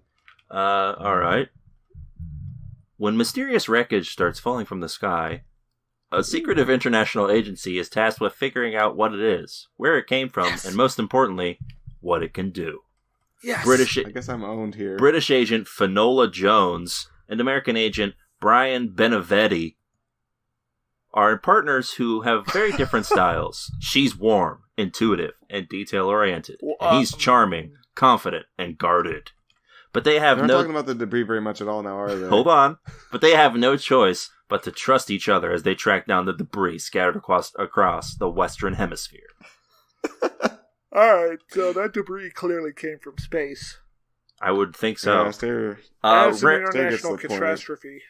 All right. When mysterious wreckage starts falling from the sky, a secretive international agency is tasked with figuring out what it is, where it came from, and most importantly, what it can do. Yes. I guess I'm owned here. British agent Finola Jones and American agent Brian Benevetti are partners who have very different styles. She's warm, intuitive, and detail-oriented. And he's charming, confident, and guarded. But they have They're not talking about the debris very much at all now, are they? Hold on. But they have no choice but to trust each other as they track down the debris scattered across the Western Hemisphere. Alright, so that debris clearly came from space. I would think so. Yeah, As an international catastrophe.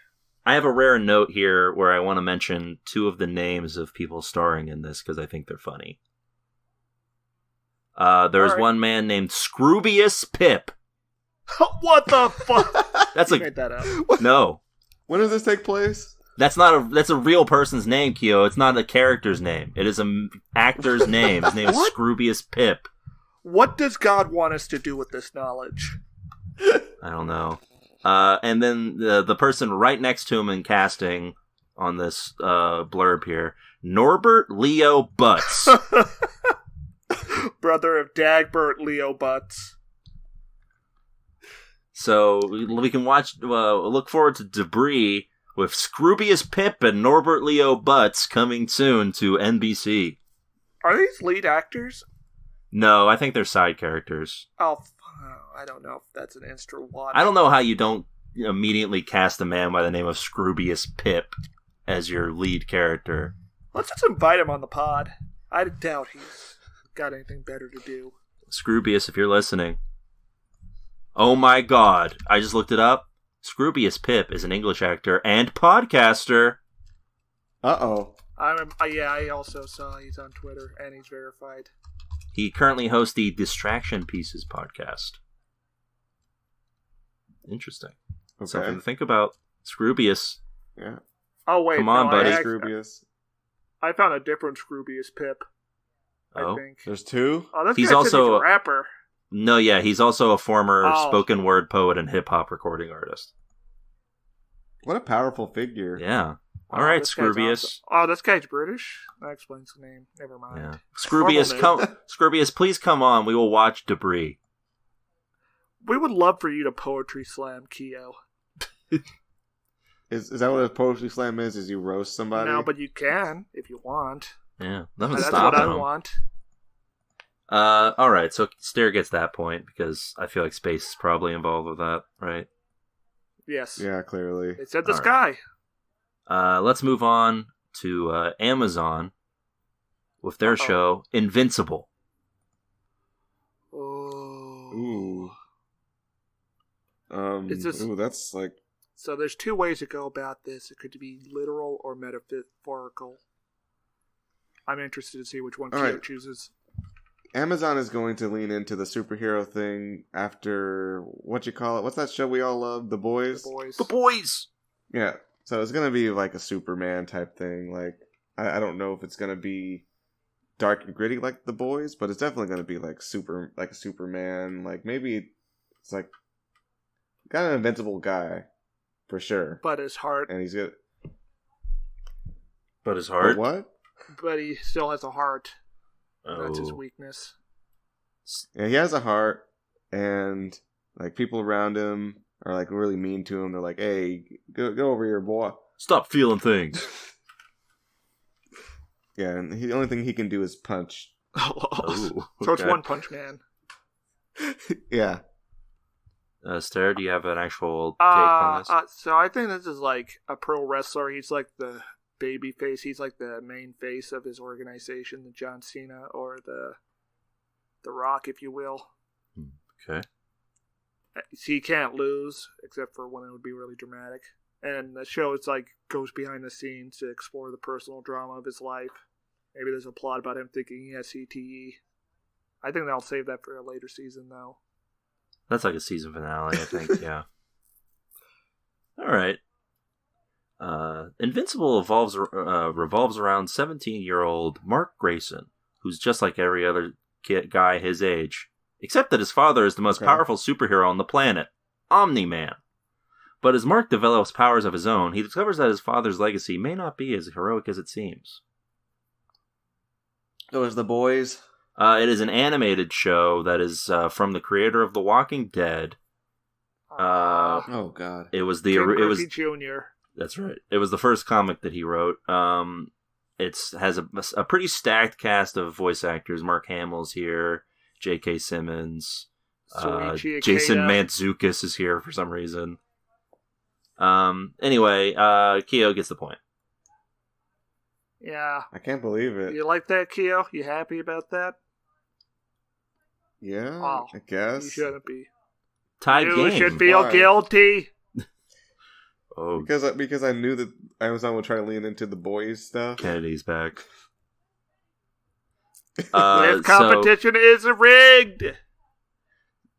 I have a rare note here where I want to mention two of the names of people starring in this because I think they're funny. There's one man named Scroobius Pip. What the fuck? That's You like made that up. no. When does this take place? That's a real person's name, Keo. It's not a character's name. It is an actor's name. His name is Scroobius Pip. What does God want us to do with this knowledge? I don't know. And then the person right next to him in casting on this blurb here, Norbert Leo Butts. Brother of Dagbert Leo Butts. So we can look forward to Debris with Scroobius Pip and Norbert Leo Butts coming soon to NBC. Are these lead actors? No, I think they're side characters. Oh, I don't know if that's an instant watch. I don't know how you don't immediately cast a man by the name of Scroobius Pip as your lead character. Let's just invite him on the pod. I doubt he's got anything better to do. Scroobius, if you're listening. Oh my god, I just looked it up. Scroobius Pip is an English actor and podcaster. Uh-oh. I also saw he's on Twitter, and he's verified. He currently hosts the Distraction Pieces podcast. Interesting. Okay. Something to think about. Scroobius. Yeah. Oh, wait. Come on, buddy. Scroobius. I found a different Scroobius Pip. Oh. I think. There's two? Oh, this He's guy also he's a rapper. No, yeah, he's also a former Oh. spoken word poet and hip-hop recording artist. What a powerful figure. Yeah. Oh, All right, this guy's Scroobius. awesome. Oh, this guy's British? That explains the name. Never mind. Yeah. Scroobius, Scroobius, please come on. We will watch Debris. We would love for you to poetry slam Keo. Is that what a poetry slam is? Is you roast somebody? No, but you can if you want. Yeah, nothing's That's stopping what I him. want. All right, so Stair gets that point because I feel like space is probably involved with that, right? Yes. Yeah, clearly. It's at the All sky. Let's move on to Amazon with their show Invincible. Oh. Ooh. Ooh, that's like... So there's two ways to go about this. It could be literal or metaphorical. I'm interested to see which one All Keo right. chooses. Amazon is going to lean into the superhero thing after, what you call it? What's that show we all love? The Boys? The Boys. The boys! Yeah. So it's going to be like a Superman type thing. Like, I don't know if it's going to be dark and gritty like The Boys, but it's definitely going to be like a Superman. Like, maybe it's like, got an invincible guy, for sure. But his heart. And he's good. But his heart? But what? But he still has a heart. Oh. That's his weakness. Yeah, he has a heart, and like people around him are like really mean to him. They're like, "Hey, go over here, boy." Stop feeling things. Yeah, and the only thing he can do is punch. Oh, So it's okay. One Punch Man. Yeah. Stair, do you have an actual take on this? So I think this is like a pro wrestler. He's like the baby face. He's like the main face of his organization, the John Cena or the Rock, if you will. Okay. He can't lose, except for when it would be really dramatic. And the show is like goes behind the scenes to explore the personal drama of his life. Maybe there's a plot about him thinking he has CTE. I think they'll save that for a later season, though. That's like a season finale, I think, yeah. All right. Invincible revolves around 17-year-old Mark Grayson, who's just like every other guy his age, except that his father is the most powerful superhero on the planet, Omni-Man. But as Mark develops powers of his own, he discovers that his father's legacy may not be as heroic as it seems. So is The Boys? It is an animated show that is from the creator of The Walking Dead. Oh God! It was Griffey Jr. That's right. It was the first comic that he wrote. It has a pretty stacked cast of voice actors. Mark Hamill's here. J.K. Simmons. Soichi Jason Ikeda. Mantzoukas is here for some reason. Anyway, Keo gets the point. Yeah. I can't believe it. You like that, Keo? You happy about that? Yeah, Oh, I guess. You shouldn't be. Tied You game. should feel Why? guilty. Oh, Because I knew that Amazon would try to lean into The Boys stuff. Kennedy's back. This competition is rigged.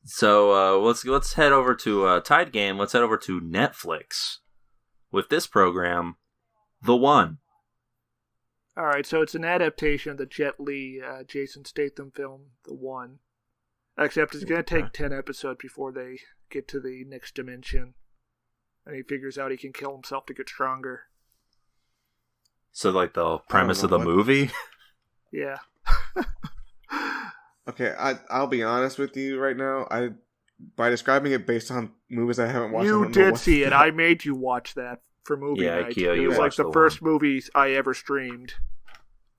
So let's head over to Tide Game. Let's head over to Netflix with this program, The One. All right, so it's an adaptation of the Jet Li, Jason Statham film, The One. Except it's going to take 10 episodes before they get to the next dimension. And he figures out he can kill himself to get stronger. So, like, the premise of the movie? Yeah. Okay, I'll be honest with you right now. By describing it based on movies I haven't watched, You did see it. I made you watch that for movie night. Akio, it was like the first movies I ever streamed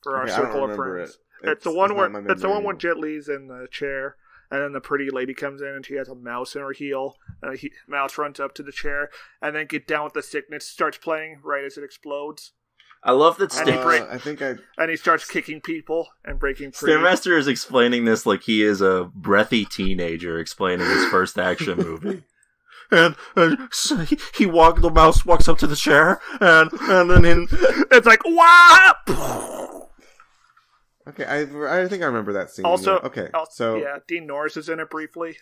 for our circle of friends. It's the one when Jet Li's in the chair, and then the pretty lady comes in and she has a mouse in her heel, and the mouse runs up to the chair, and then Get Down with the Sickness starts playing right as it explodes. I love that and he starts kicking people and breaking free. Stairmaster is explaining this like he is a breathy teenager explaining his first action movie. And so the mouse walks up to the chair, and then it's like, wow! Okay, I think I remember that scene. Also, yeah. Okay, yeah, Dean Norris is in it briefly.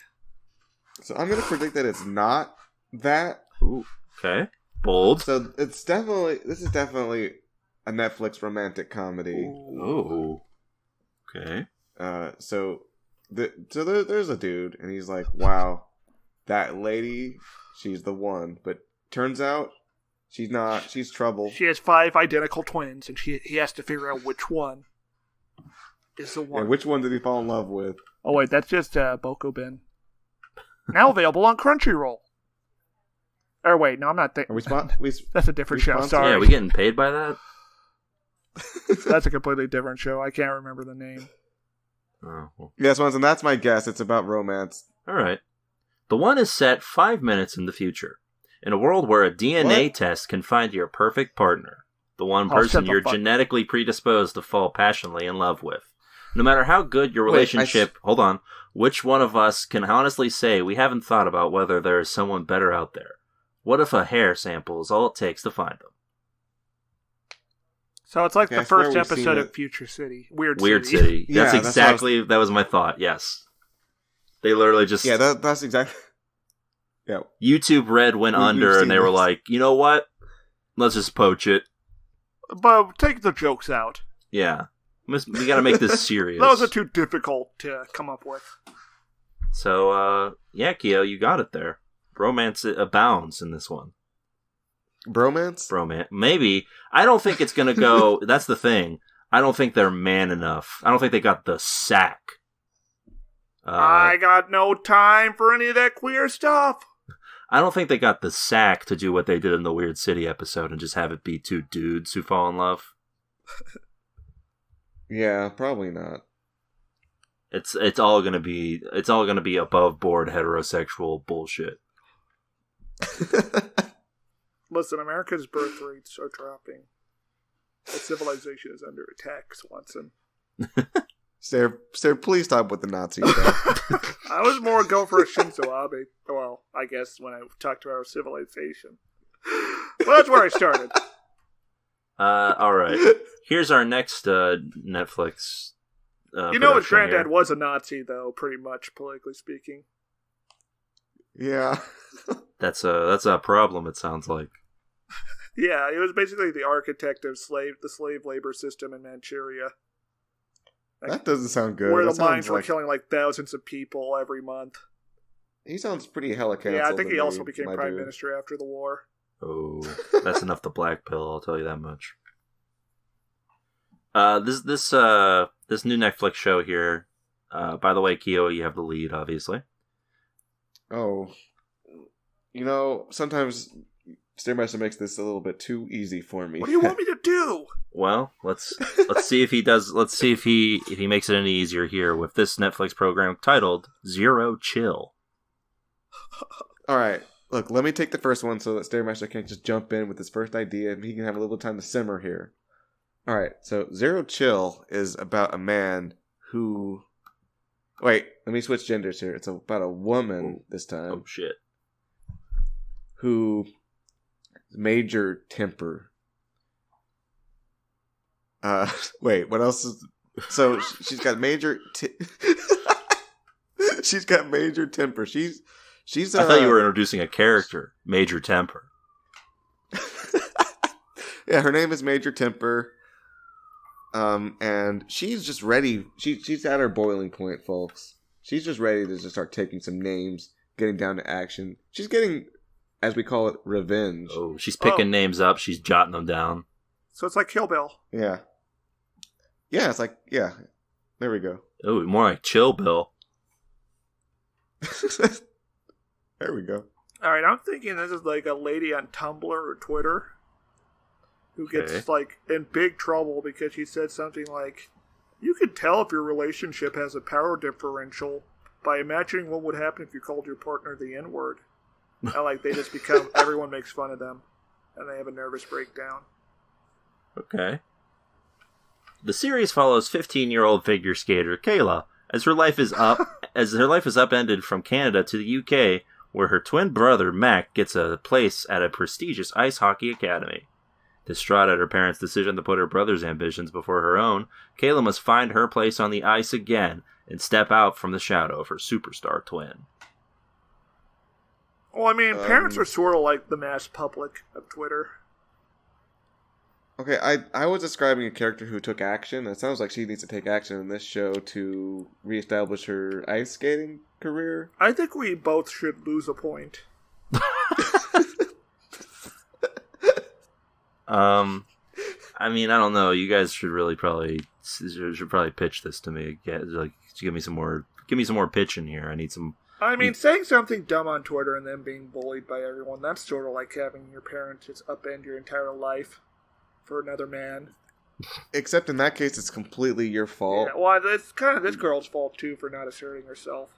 So I'm going to predict that it's not that. Ooh, okay, bold. So this is definitely a Netflix romantic comedy. Ooh. Okay. So there's a dude, and he's like, wow, that lady, she's the one. But turns out she's not. She's trouble. She has 5 identical twins, and he has to figure out which one is the one. And which one did he fall in love with? Oh, wait, that's just Boko Bin. Now available on Crunchyroll. Or wait, no, I'm not thinking. That's a different show, sorry. Yeah, are we getting paid by that? That's a completely different show. I can't remember the name. Oh, well. Yes, and that's my guess. It's about romance. All right. The One is set 5 minutes in the future. In a world where a DNA test can find your perfect partner. The one person you're genetically predisposed to fall passionately in love with. No matter how good your relationship... Hold on. Which one of us can honestly say we haven't thought about whether there is someone better out there? What if a hair sample is all it takes to find them? So it's like the first episode of Future City. Weird City. That's exactly... That was my thought, yes. They literally just... Yeah, that's exactly... Yeah. YouTube Red went under and they were like, you know what? Let's just poach it. But take the jokes out. Yeah. We gotta make this serious. Those are too difficult to come up with. So, yeah, Kyo, you got it there. Romance abounds in this one. Bromance? Maybe. I don't think it's gonna go... That's the thing. I don't think they're man enough. I don't think they got the sack. I got no time for any of that queer stuff. I don't think they got the sack to do what they did in the Weird City episode and just have it be 2 dudes who fall in love. Yeah, probably not. It's all gonna be above board heterosexual bullshit. Listen, America's birth rates are dropping. The civilization is under attack, Swanson. Sir, please stop with the Nazi stuff. I was more going for a Shinzo Abe. Well, I guess when I talked about our civilization. Well, that's where I started. Alright. Here's our next Netflix you know his granddad was a Nazi, though, pretty much, politically speaking. Yeah. That's a problem, it sounds like. Yeah, he was basically the architect of the slave labor system in Manchuria. That doesn't sound good. Where the mines were killing like thousands of people every month. He sounds pretty hella canceled. Yeah, I think he also became prime minister after the war. Oh, that's enough to black pill, I'll tell you that much. This new Netflix show here. By the way, Kyo, you have the lead, obviously. Oh, sometimes Stairmaster makes this a little bit too easy for me. What do you want me to do? Well, let's see if he does. Let's see if he makes it any easier here with this Netflix program titled Zero Chill. All right, look, let me take the first one so that Stairmaster can't just jump in with his first idea and he can have a little time to simmer here. All right, so Zero Chill is about a man who... Wait, let me switch genders here. It's about a woman this time. Oh, shit. Who... Major temper. Wait, what else is... So, she's got major... She's got major temper. She's. I thought you were introducing a character, Major Temper. Yeah, her name is Major Temper. And she's just ready. She's at her boiling point, folks. She's just ready to just start taking some names, getting down to action. She's getting, as we call it, revenge. Oh, she's picking names up. She's jotting them down. So it's like Kill Bill. Yeah. Yeah, it's like, yeah. There we go. Oh, more like Chill Bill. There we go. All right, I'm thinking this is like a lady on Tumblr or Twitter who gets like in big trouble because she said something like, "You can tell if your relationship has a power differential by imagining what would happen if you called your partner the N-word." And like they just become, everyone makes fun of them, and they have a nervous breakdown. Okay. The series follows 15-year-old figure skater Kayla as her life is upended from Canada to the UK, where her twin brother Mac gets a place at a prestigious ice hockey academy. Distraught at her parents' decision to put her brother's ambitions before her own, Kayla must find her place on the ice again and step out from the shadow of her superstar twin. Well, I mean, parents are sort of like the mass public of Twitter. Okay, I was describing a character who took action. It sounds like she needs to take action in this show to reestablish her ice skating career. I think we both should lose a point. I mean, I don't know. You guys should really probably pitch this to me. Like, give me some more pitching here. I need some. I mean, saying something dumb on Twitter and then being bullied by everyone, that's sort of like having your parents just upend your entire life for another man. Except in that case, it's completely your fault. Yeah, well, it's kind of this girl's fault, too, for not asserting herself.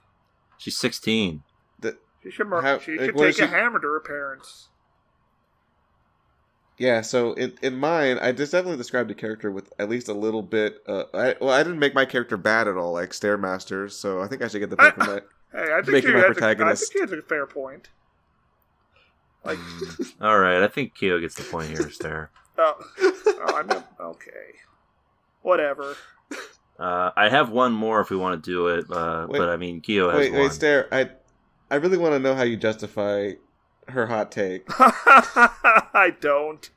She's 16. She should take a hammer to her parents. Yeah, so in mine, I just definitely described a character with at least a little bit. I didn't make my character bad at all, like Stairmaster. So I think I should get the pick from that. Hey, I think she has a fair point. Like, all right, I think Keo gets the point here, Stair. Okay. Whatever. I have one more if we want to do it, but I mean, Keo has one. Wait, Stair. I really want to know how you justify her hot take. I don't.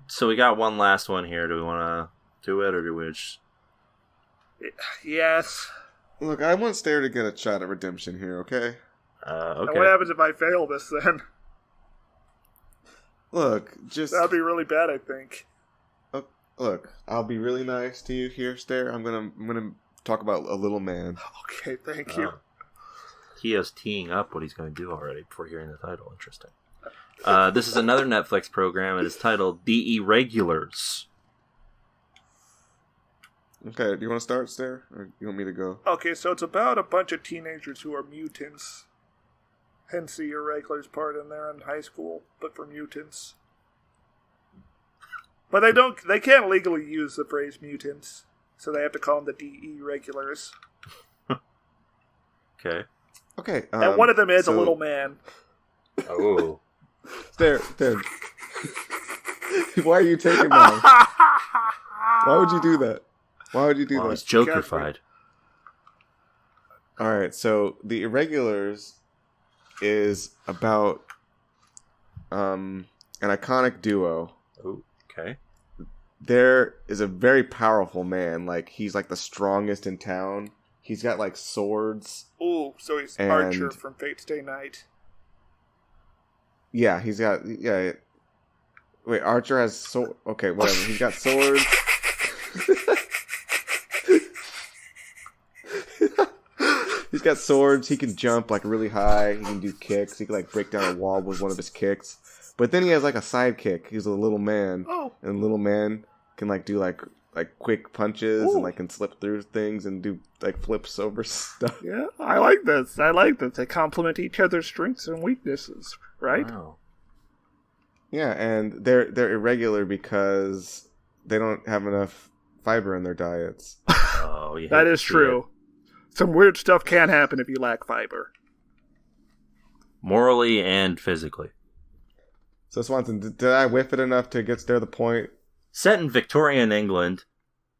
So we got one last one here. Do we want to do it, or do we just... Yes. Look, I want Stair to get a shot at redemption here, okay? Okay. And what happens if I fail this, then? Look, that'd be really bad, I think. Look, I'll be really nice to you here, Stair. I'm gonna talk about a little man. Okay, thank you. Keo's teeing up what he's going to do already before hearing the title. Interesting. This is another Netflix program. It is titled The Irregulars. Okay, do you want to start, Stair? Or you want me to go? Okay, so it's about a bunch of teenagers who are mutants. Hence the Irregulars part in there in high school, but for mutants. But they can't legally use the phrase mutants, so they have to call them the DE Regulars. Okay. And one of them is a little man. Oh. There. Why are you taking that? Why would you do that? Why would you do that? It's Joker-fied. Alright, so The Irregulars is about an iconic duo. Oh, okay. There is a very powerful man. Like, he's like the strongest in town. He's got like swords. Ooh, so he's Archer from Fate Stay Night. Yeah, he's got... Yeah. Wait, Archer has sword... Okay, whatever. He's got swords. He's got swords. He can jump like really high. He can do kicks. He can like break down a wall with one of his kicks. But then he has like a sidekick. He's a little man. Oh. And little man can like do like quick punches. Ooh. And like can slip through things and do like flips over stuff. Yeah, I like this. They complement each other's strengths and weaknesses, right? Wow. Yeah, and they're irregular because they don't have enough fiber in their diets. Oh, yeah. That is true. Some weird stuff can happen if you lack fiber. Morally and physically. So Swanson, did I whiff it enough to get there the point? Set in Victorian England,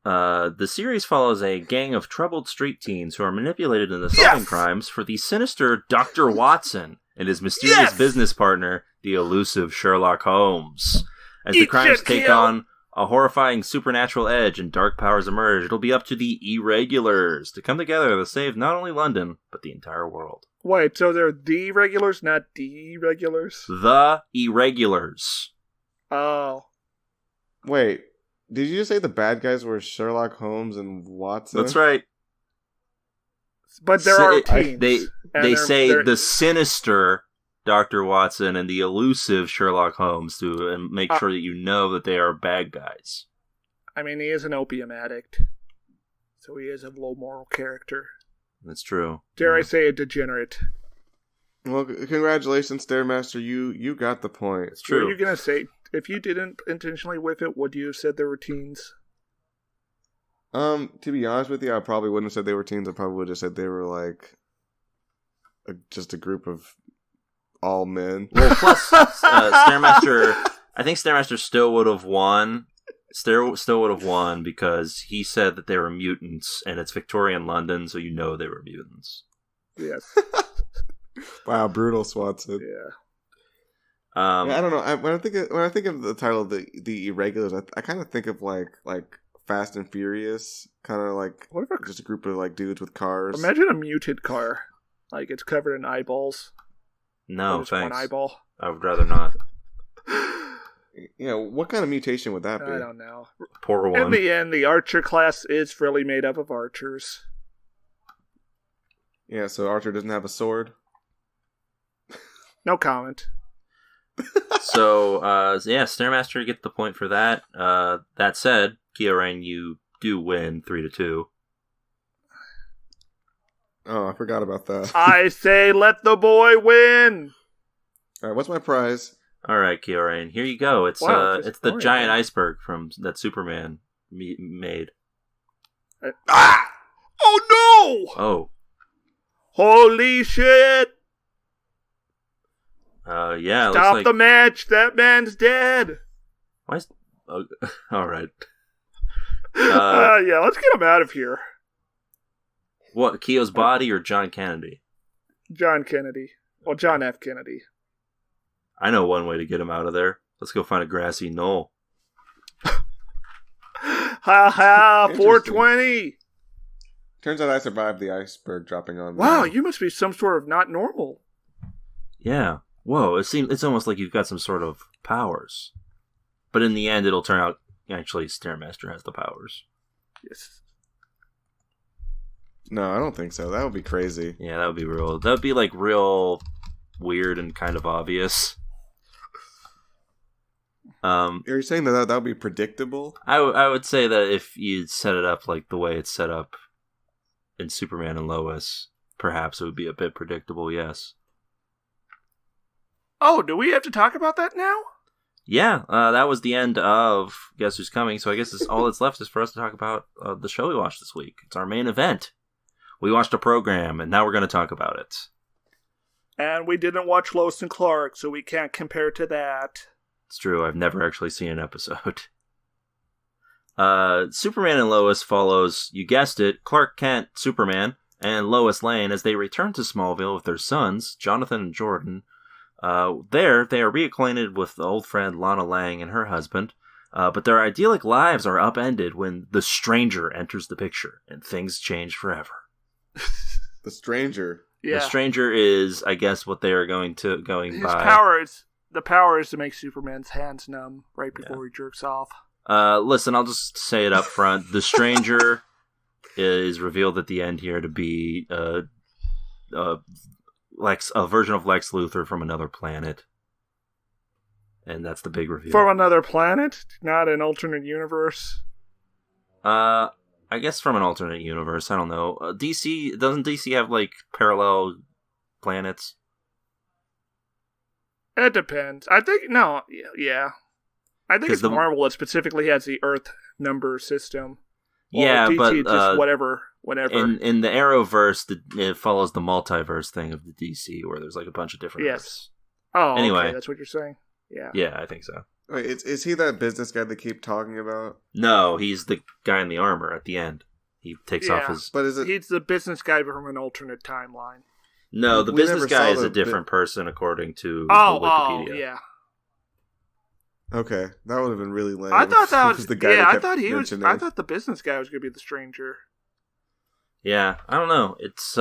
The series follows a gang of troubled street teens who are manipulated into solving crimes for the sinister Dr. Watson and his mysterious business partner, the elusive Sherlock Holmes. As the crimes take on a horrifying supernatural edge and dark powers emerge, it'll be up to the Irregulars to come together to save not only London, but the entire world. Wait, so they're the regulars, not the regulars? The Irregulars. Oh. Wait, did you just say the bad guys were Sherlock Holmes and Watson? That's right. But there are teams. They say the sinister Dr. Watson and the elusive Sherlock Holmes to make sure that you know that they are bad guys. I mean, he is an opium addict, so he is a low moral character. That's true. Dare I say a degenerate? Well, congratulations, Stairmaster. You got the point. It's true. What are you going to say? If you didn't intentionally whiff it, would you have said there were teens? To be honest with you, I probably wouldn't have said they were teens. I probably would have said they were like just a group of all men. Well, plus Stairmaster, I think Stairmaster still would have won. Still would have won because he said that they were mutants, and it's Victorian London, so you know they were mutants. Yes. Wow, brutal, Swanson. Yeah. I don't know. When I think of the title, the Irregulars, I kind of think of like Fast and Furious, kind of like just a group of like dudes with cars. Imagine a muted car, like it's covered in eyeballs. No, thanks. One eyeball. I would rather not. You know, what kind of mutation would that be? I don't know. Poor one. In the end, the archer class is really made up of archers. Yeah, so Archer doesn't have a sword. No comment. So, Stairmaster gets the point for that. That said, Kyorain, you do win 3-2. Oh, I forgot about that. I say let the boy win! Alright, what's my prize? Alright, Kyorain, here you go. It's it's the giant iceberg from that Superman made. Oh no! Oh. Holy shit! Yeah. Stop the match! That man's dead! Why is... Alright. Yeah, let's get him out of here. What, Keo's body or John Kennedy? John Kennedy. Well, John F. Kennedy. I know one way to get him out of there. Let's go find a grassy knoll. Ha ha! 420! Turns out I survived the iceberg dropping on me. Wow, you must be some sort of not normal. Yeah. Whoa, it's almost like you've got some sort of powers. But in the end, it'll turn out, actually, Stairmaster has the powers. Yes. No, I don't think so. That would be crazy. Yeah, that would be like real weird and kind of obvious. Are you saying that would be predictable? I would say that if you set it up like the way it's set up in Superman and Lois, perhaps it would be a bit predictable, yes. Oh, do we have to talk about that now? Yeah, that was the end of Guess Who's Coming, so I guess all that's left is for us to talk about the show we watched this week. It's our main event. We watched a program, and now we're going to talk about it. And we didn't watch Lois and Clark, so we can't compare to that. It's true, I've never actually seen an episode. Superman and Lois follows, you guessed it, Clark Kent, Superman, and Lois Lane as they return to Smallville with their sons, Jonathan and Jordan. There, they are reacquainted with the old friend Lana Lang and her husband, but their idyllic lives are upended when the Stranger enters the picture, and things change forever. The Stranger? Yeah. The Stranger is, I guess, what they are going by. The power is to make Superman's hands numb right before he jerks off. Listen, I'll just say it up front. The Stranger is revealed at the end here to be a version of Lex Luthor from another planet. And that's the big reveal. From another planet? Not an alternate universe? I guess from an alternate universe. I don't know. Doesn't DC have, like, parallel planets? It depends. I think, no, yeah. I think it's Marvel that specifically has the Earth number system. Yeah, DC, but just whatever. In the Arrowverse, it follows the multiverse thing of the DC, where there's like a bunch of different Earths. Oh, anyway, okay, that's what you're saying. Yeah. Yeah, I think so. Wait, is he that business guy they keep talking about? No, he's the guy in the armor at the end. He takes off his... But is it... He's the business guy from an alternate timeline. No, the We business never guy saw is a the different person according to the Oh, Wikipedia. yeah. Okay, that would have been really lame. I thought that If was the guy they I kept thought he was. mentioning. I thought the business guy was going to be the stranger. Yeah, I don't know. It's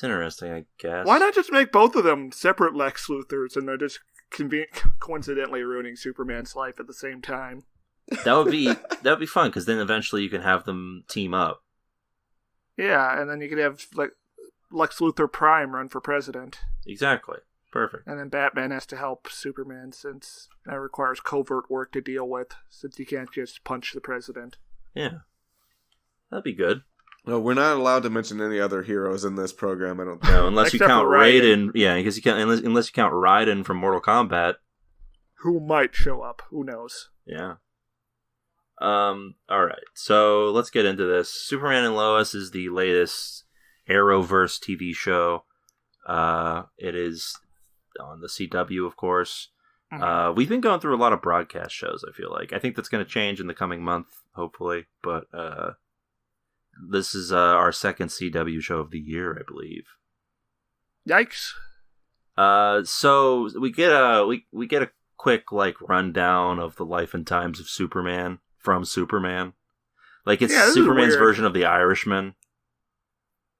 interesting, I guess. Why not just make both of them separate Lex Luthors, and they're just coincidentally ruining Superman's life at the same time? That would be fun, because then eventually you can have them team up. Yeah, and then you could have like Lex Luthor Prime run for president. Exactly. Perfect. And then Batman has to help Superman, since that requires covert work to deal with, since you can't just punch the president. Yeah. That'd be good. No, we're not allowed to mention any other heroes in this program. I don't think. No, unless you Except count for Raiden. Raiden. Yeah, because you can't unless you count Raiden from Mortal Kombat. Who might show up? Who knows? Yeah. All right. So let's get into this. Superman and Lois is the latest Arrowverse TV show. It is on the CW, of course. Mhm. We've been going through a lot of broadcast shows, I feel like. I think that's going to change in the coming month, hopefully. But this is our second CW show of the year, I believe. Yikes! So we get a quick like rundown of the life and times of Superman from Superman. Like it's Yeah, this is Superman's weird. version of the Irishman.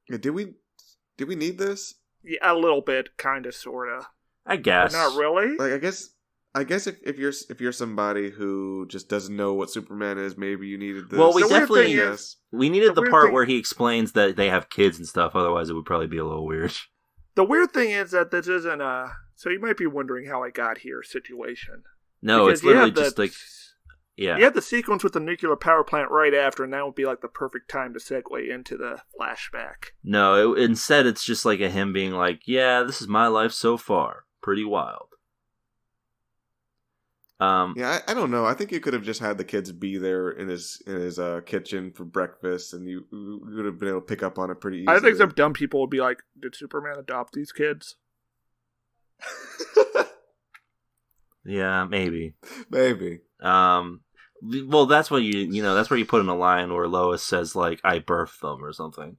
Yeah, did we need this? Yeah, a little bit, kind of, sorta. I But guess. not really. Like, I guess if you're somebody who just doesn't know what Superman is, maybe you needed this. Well, we The weird definitely thing yes. we needed the the weird part thing- where he explains that they have kids and stuff. Otherwise, it would probably be a little weird. The weird thing is that this isn't a. So you might be wondering how I got here situation. No, Because it's you literally have the- just like yeah. You had the sequence with the nuclear power plant right after, and that would be like the perfect time to segue into the flashback. No, instead it's just like a him being like, "Yeah, this is my life so far. Pretty wild." Yeah, I don't know. I think you could have just had the kids be there in his kitchen for breakfast, and you would have been able to pick up on it pretty easily. I think some dumb people would be like, "Did Superman adopt these kids?" Yeah, maybe. Maybe. Well, that's what that's where you put in a line where Lois says like, "I birthed them" or something.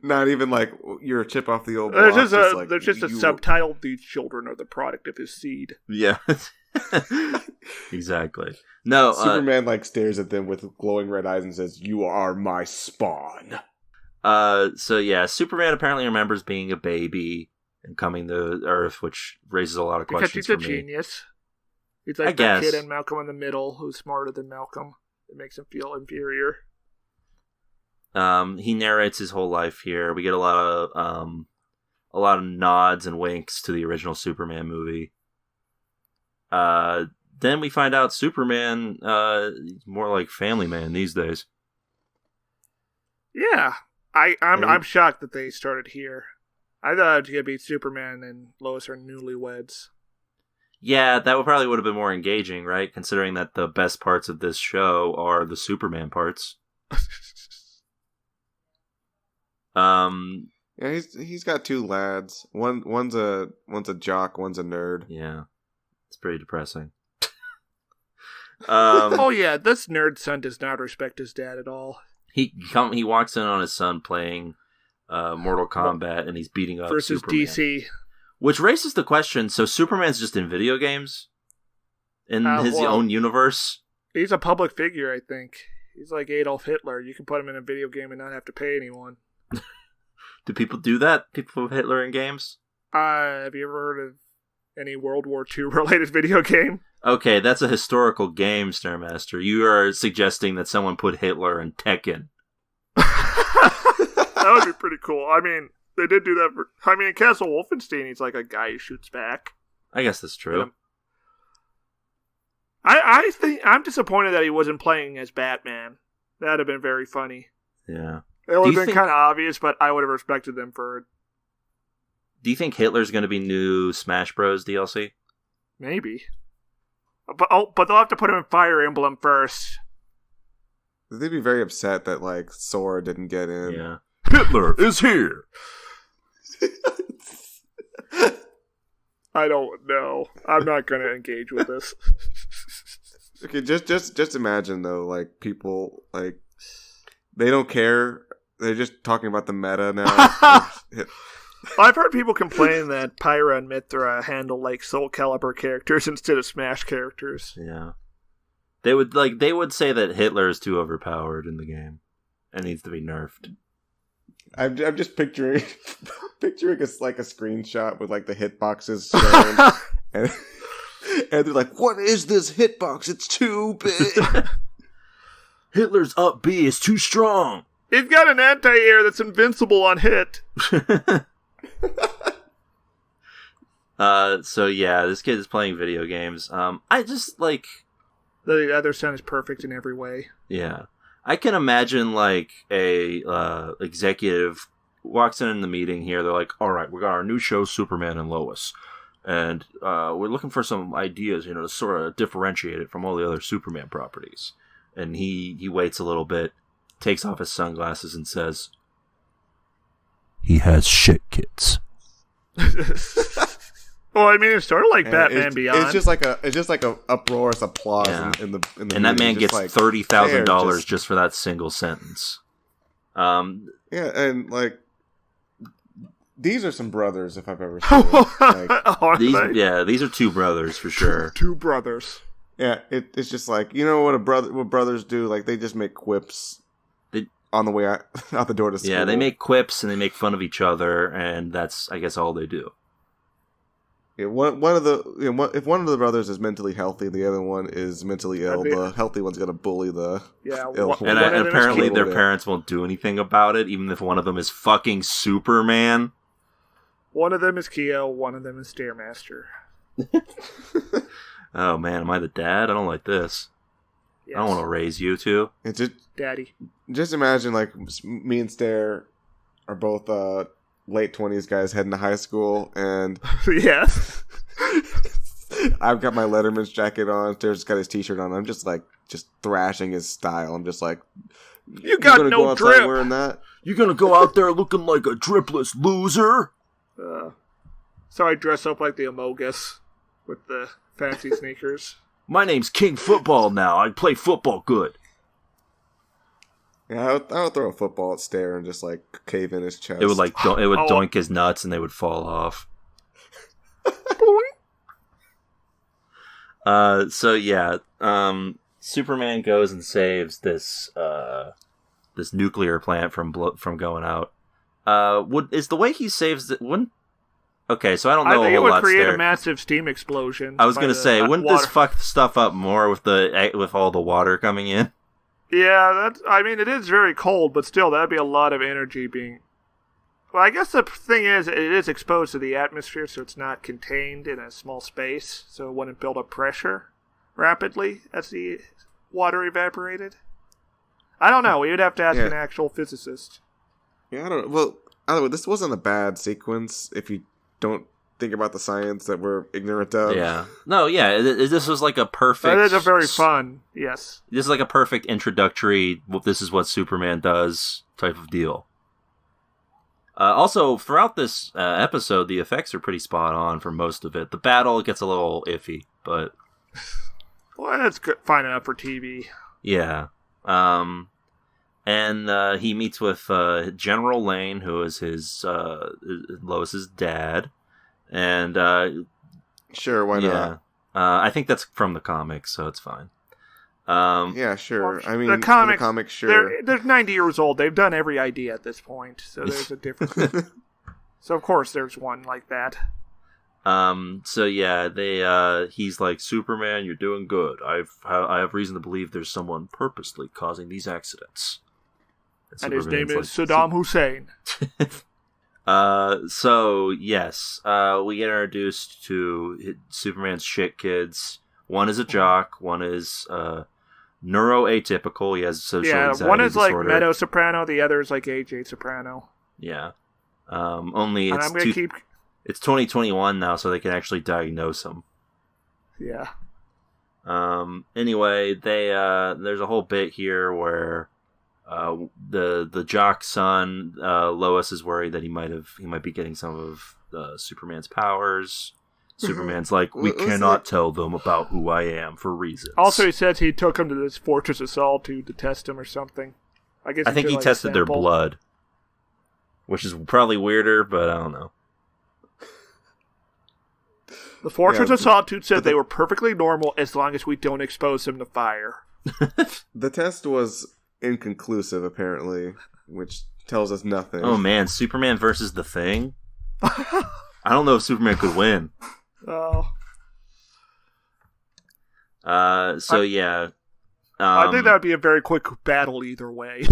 Not even like you're a chip off the old block. There's like, just a you- subtitle: "These children are the product of his seed." Yeah. Exactly. No, Superman like stares at them with glowing red eyes and says, "You are my spawn." so yeah, Superman apparently remembers being a baby and coming to Earth, which raises a lot of Because questions he's a for me. genius. He's I like that guess. kid in Malcolm in the Middle who's smarter than Malcolm. It makes him feel inferior. He narrates his whole life here. We get a lot of nods and winks to the original Superman movie. Then we find out Superman is more like Family Man these days. Yeah, I'm shocked that they started here. I thought it was gonna be Superman and Lois are newlyweds. Yeah, that would have been more engaging, right? Considering that the best parts of this show are the Superman parts. Yeah, he's got two lads. One's a jock, one's a nerd. Yeah, it's pretty depressing. Oh yeah, this nerd son does not respect his dad at all. He walks in on his son playing Mortal Kombat, and he's beating up Versus Superman. DC. Which raises the question: so Superman's just in video games, in his well- own universe? He's a public figure, I think. He's like Adolf Hitler. You can put him in a video game and not have to pay anyone. Do people do that? People with Hitler in games? Have you ever heard of any World War II related video game? Okay, that's a historical game, Stairmaster. You are suggesting that someone put Hitler in Tekken. That would be pretty cool. I mean, they did do that in Castle Wolfenstein, he's like a guy who shoots back. I guess that's true. I think I'm disappointed that he wasn't playing as Batman. That'd have been very funny. Yeah. It would you have been think- kind of obvious, but I would have respected them for it. Do you think Hitler's going to be new Smash Bros. DLC? Maybe. But they'll have to put him in Fire Emblem first. They'd be very upset that like Sora didn't get in. Yeah. Hitler is here! I don't know. I'm not going to engage with this. Okay, just imagine though, like people like they don't care. They're just talking about the meta now. I've heard people complain that Pyra and Mithra handle like Soul Calibur characters instead of Smash characters. Yeah. They would say that Hitler is too overpowered in the game and needs to be nerfed. I'm just picturing it's like a screenshot with like the hitboxes shown, and they're like, "What is this hitbox? It's too big." Hitler's up B is too strong. He's got an anti-air that's invincible on hit. So yeah, this kid is playing video games. I just like the other son is perfect in every way. Yeah, I can imagine like a executive walks in the meeting here. They're like, "All right, we got our new show, Superman and Lois, and we're looking for some ideas, to sort of differentiate it from all the other Superman properties." And he waits a little bit, takes off his sunglasses, and says, "He has shit kids." Well, I mean, it's sort of like Batman Beyond. It's just like a uproarious applause in the and that man gets like, $30,000 just for that single sentence. Yeah, and like these are some brothers if I've ever seen. Like, these are two brothers for sure. Two brothers. Yeah, it's just like what brothers do. Like they just make quips on the way out the door to school. Yeah, they make quips and they make fun of each other, and that's I guess all they do. Yeah, if one of the brothers is mentally healthy, the other one is mentally ill. The healthy one's gonna bully the ill one. And apparently their parents won't do anything about it, even if one of them is fucking Superman. One of them is Keo, one of them is Stairmaster. Oh man, am I the dad? I don't like this. Yes. I don't want to raise you two. It's just, Daddy. Just imagine like me and Stair are both late 20s guys heading to high school, and yes, I've got my Letterman's jacket on. Stair's got his t-shirt on. I'm just thrashing his style. I'm just like, you got gonna no go drip. Wearing that? You gonna go out there looking like a dripless loser? So I dress up like the Amogus with the fancy sneakers. My name's King Football now. I play football good. Yeah, I would throw a football at Stair and just like cave in his chest. It would doink his nuts and they would fall off. So yeah, Superman goes and saves this nuclear plant from going out. Is the way he saves it? Okay, so I don't know a whole lot. I think it would create a massive steam explosion. I was gonna say, wouldn't this fuck stuff up more with all the water coming in? Yeah, it is very cold, but still, that'd be a lot of energy being... Well, I guess the thing is, it is exposed to the atmosphere, so it's not contained in a small space, so it wouldn't build up pressure rapidly as the water evaporated. I don't know, we would have to ask an actual physicist. Yeah, I don't know. Well, this wasn't a bad sequence if you don't think about the science that we're ignorant of. Yeah. No, yeah, this was like a perfect... That is a very fun, yes. This is like a perfect introductory, this is what Superman does type of deal. Also, throughout this episode, the effects are pretty spot on for most of it. The battle gets a little iffy, but... Well, that's good, fine enough for TV. Yeah. And he meets with General Lane, who is his Lois's dad. And sure, why not? I think that's from the comics, so it's fine. Yeah, sure. Well, the comics, sure. They're 90 years old. They've done every idea at this point, so there's a difference. So of course there's one like that. So yeah, he's like, Superman, you're doing good. I have reason to believe there's someone purposely causing these accidents. And his name is Saddam Hussein. So yes, we get introduced to Superman's shit kids. One is a jock. One is neuroatypical. He has social anxiety one is disorder. Like Meadow Soprano. The other is like AJ Soprano. Yeah. Only and it's 2021 now, so they can actually diagnose him. Yeah. Anyway, there's a whole bit here where the jock's son, Lois, is worried that he might be getting some of Superman's powers. Superman's like, we cannot tell them about who I am for reasons. Also, he says he took him to this Fortress of Solitude to test him or something. I think he tested their blood, which is probably weirder, but I don't know. The Fortress of Solitude said they were perfectly normal as long as we don't expose them to fire. The test was inconclusive, apparently, which tells us nothing. Oh man, Superman versus the Thing? I don't know if Superman could win. Oh. I think that would be a very quick battle either way.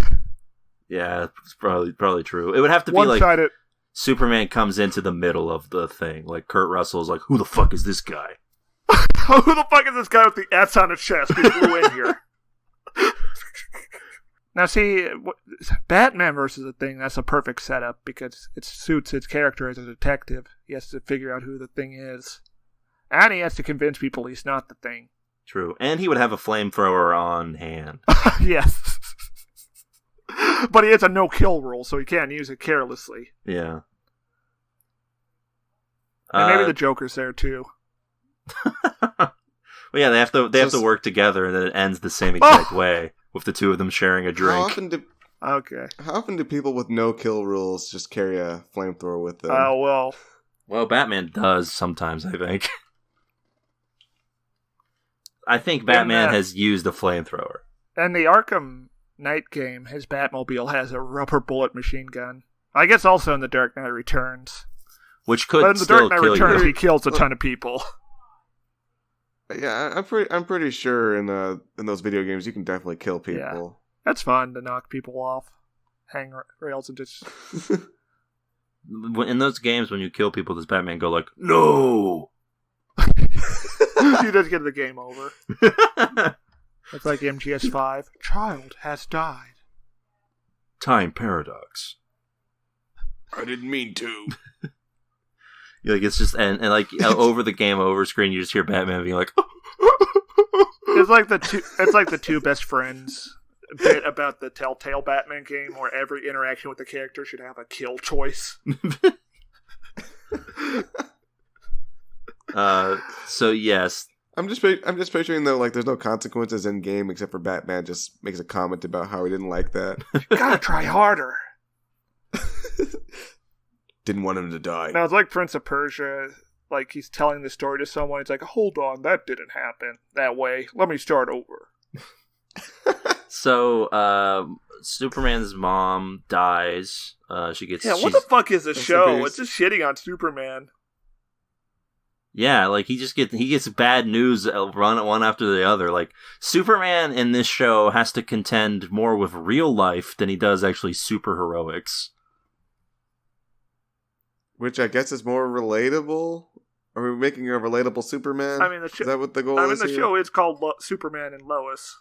Yeah, it's probably true. It would have to be One-sided. like Superman comes into the middle of the thing. Like Kurt Russell's like, who the fuck is this guy? Who the fuck is this guy with the S on his chest who flew in here? Now see, Batman versus the Thing, that's a perfect setup because it suits his character as a detective. He has to figure out who the Thing is. And he has to convince people he's not the Thing. True. And he would have a flamethrower on hand. Yes. But he has a no-kill rule, so he can't use it carelessly. Yeah. And maybe the Joker's there too. Well, yeah, they have to work together, and then it ends the same exact way, with the two of them sharing a drink. How often do people with no-kill rules just carry a flamethrower with them? Oh, well. Well, Batman does sometimes, I think. I think Batman has used a flamethrower. And the Arkham Knight game, his Batmobile has a rubber bullet machine gun. I guess also in the Dark Knight Returns. Which could but in the still Dark Knight kill Returns, you. he kills a ton of people. Yeah, I'm pretty sure in those video games you can definitely kill people. Yeah. That's fun to knock people off, hang rails, and just. In those games, when you kill people, does Batman go like, "No"? You just get the game over. It's like MGS5. Child has died. Time paradox. I didn't mean to. Like it's just and like over the game over screen, you just hear Batman being like, It's like the two best friends bit about the Telltale Batman game, where every interaction with the character should have a kill choice. So yes, I'm just picturing though, like there's no consequences in game except for Batman just makes a comment about how he didn't like that. You gotta try harder. Didn't want him to die. Now it's like Prince of Persia. Like he's telling the story to someone. It's like, hold on, that didn't happen that way. Let me start over. So Superman's mom dies. She gets what the fuck is this show? It's just shitting on Superman. Yeah, like he gets bad news run one after the other. Like Superman in this show has to contend more with real life than he does actually superheroics. Which I guess is more relatable. Are we making a relatable Superman? I mean, is that what the goal is? The show is called Superman and Lois.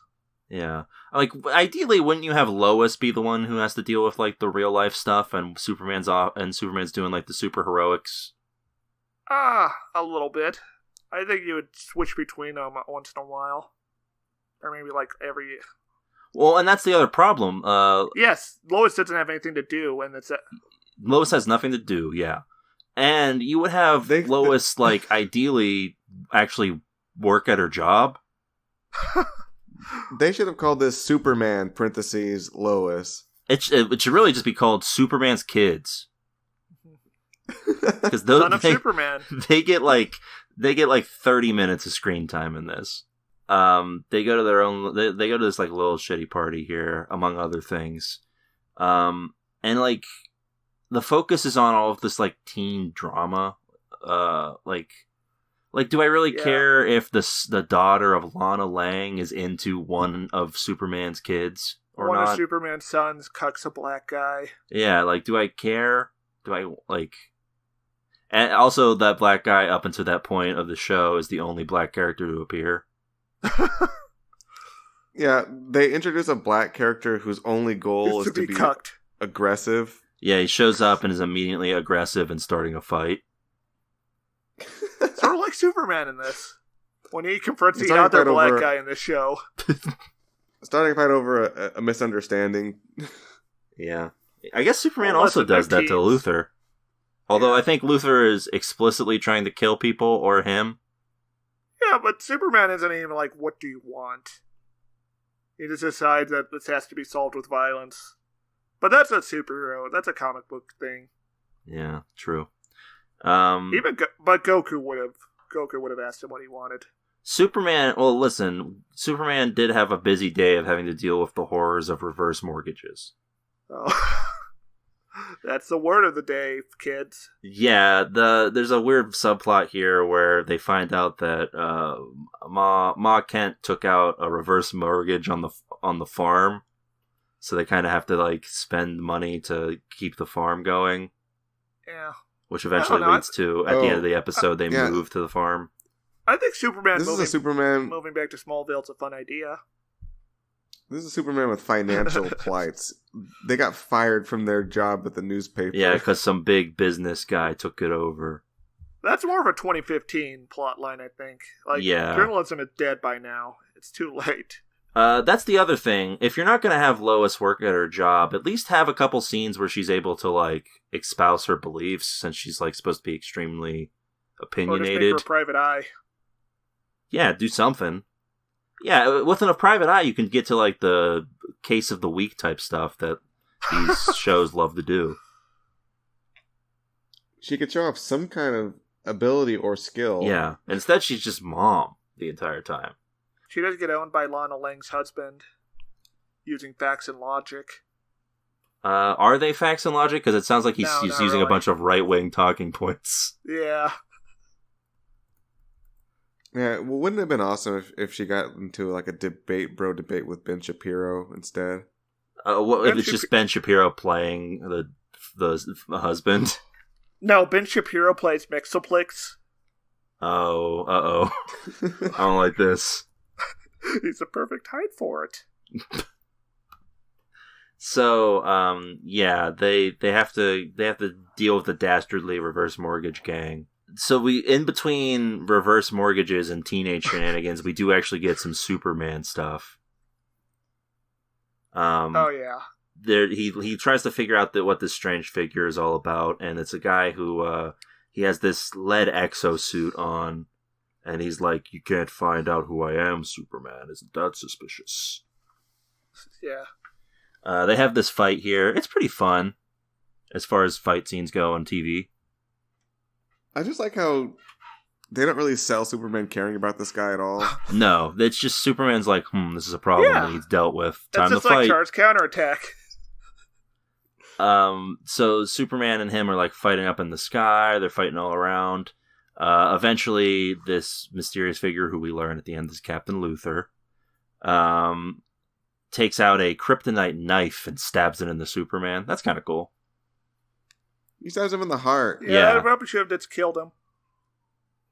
Yeah, like ideally, wouldn't you have Lois be the one who has to deal with like the real life stuff, and Superman's doing like the superheroics? A little bit. I think you would switch between them once in a while, or maybe like every. Well, and that's the other problem. Yes, Lois doesn't have anything to do, and it's. Lois has nothing to do. Yeah. And you would have Lois, like, ideally actually work at her job. They should have called this Superman, parentheses, Lois. It should really just be called Superman's Kids. Because those Son of Superman. They get like 30 minutes of screen time in this. They go to their own. They go to this like little shitty party here, among other things. And like. The focus is on all of this like teen drama, like do I really care if the daughter of Lana Lang is into one of Superman's kids or not? One of Superman's sons cucks a black guy. Yeah, like do I care? Do I like? And also, that black guy up until that point of the show is the only black character to appear. Yeah, they introduce a black character whose only goal is to be cucked. Aggressive. Yeah, he shows up and is immediately aggressive and starting a fight. Sort of like Superman in this. When he confronts the other black guy in this show. Starting a fight over a misunderstanding. Yeah. I guess Superman also does that to Luthor. Although Yeah. I think Luthor is explicitly trying to kill people or him. Yeah, but Superman isn't even like, what do you want? He just decides that this has to be solved with violence. But that's a superhero. That's a comic book thing. Yeah, true. But Goku would have asked him what he wanted. Superman, well, listen, Superman did have a busy day of having to deal with the horrors of reverse mortgages. Oh. That's the word of the day, kids. Yeah, there's a weird subplot here where they find out that Ma Kent took out a reverse mortgage on the farm, so they kind of have to like spend money to keep the farm going. Yeah. Which eventually leads to, at the end of the episode, they move to the farm. I think Superman Superman moving back to Smallville is a fun idea. This is a Superman with financial plights. They got fired from their job at the newspaper. Yeah, because some big business guy took it over. That's more of a 2015 plot line, I think. Like, journalism is dead by now. It's too late. That's the other thing. If you're not going to have Lois work at her job, at least have a couple scenes where she's able to, like, espouse her beliefs, since she's, like, supposed to be extremely opinionated. Or just make her a private eye. Yeah, do something. Yeah, within a private eye, you can get to, like, the case of the week type stuff that these shows love to do. She could show off some kind of ability or skill. Yeah, instead she's just mom the entire time. She does get owned by Lana Lang's husband, using facts and logic. Are they facts and logic? Because it sounds like he's using really. a bunch of right-wing talking points. Yeah. Yeah, well, wouldn't it have been awesome if she got into like a debate with Ben Shapiro instead? If it's just Ben Shapiro playing the husband? No, Ben Shapiro plays Mixoplex. Oh, I don't like this. He's the perfect height for it. So, yeah, they have to deal with the dastardly reverse mortgage gang. So in between reverse mortgages and teenage shenanigans, we do actually get some Superman stuff. Oh yeah. He tries to figure out what this strange figure is all about, and it's a guy who he has this lead exosuit on, and he's like, "You can't find out who I am, Superman. Isn't that suspicious?" Yeah. They have this fight here. It's pretty fun as far as fight scenes go on TV. I just like how they don't really sell Superman caring about this guy at all. No, it's just Superman's like, this is a problem that needs dealt with. Time That's to just fight. like Char's counterattack. So Superman and him are like fighting up in the sky. They're fighting all around. Eventually, this mysterious figure who we learn at the end is Captain Luthor, takes out a kryptonite knife and stabs it into Superman. That's kind of cool. He stabs him in the heart. Yeah, I probably should have just killed him.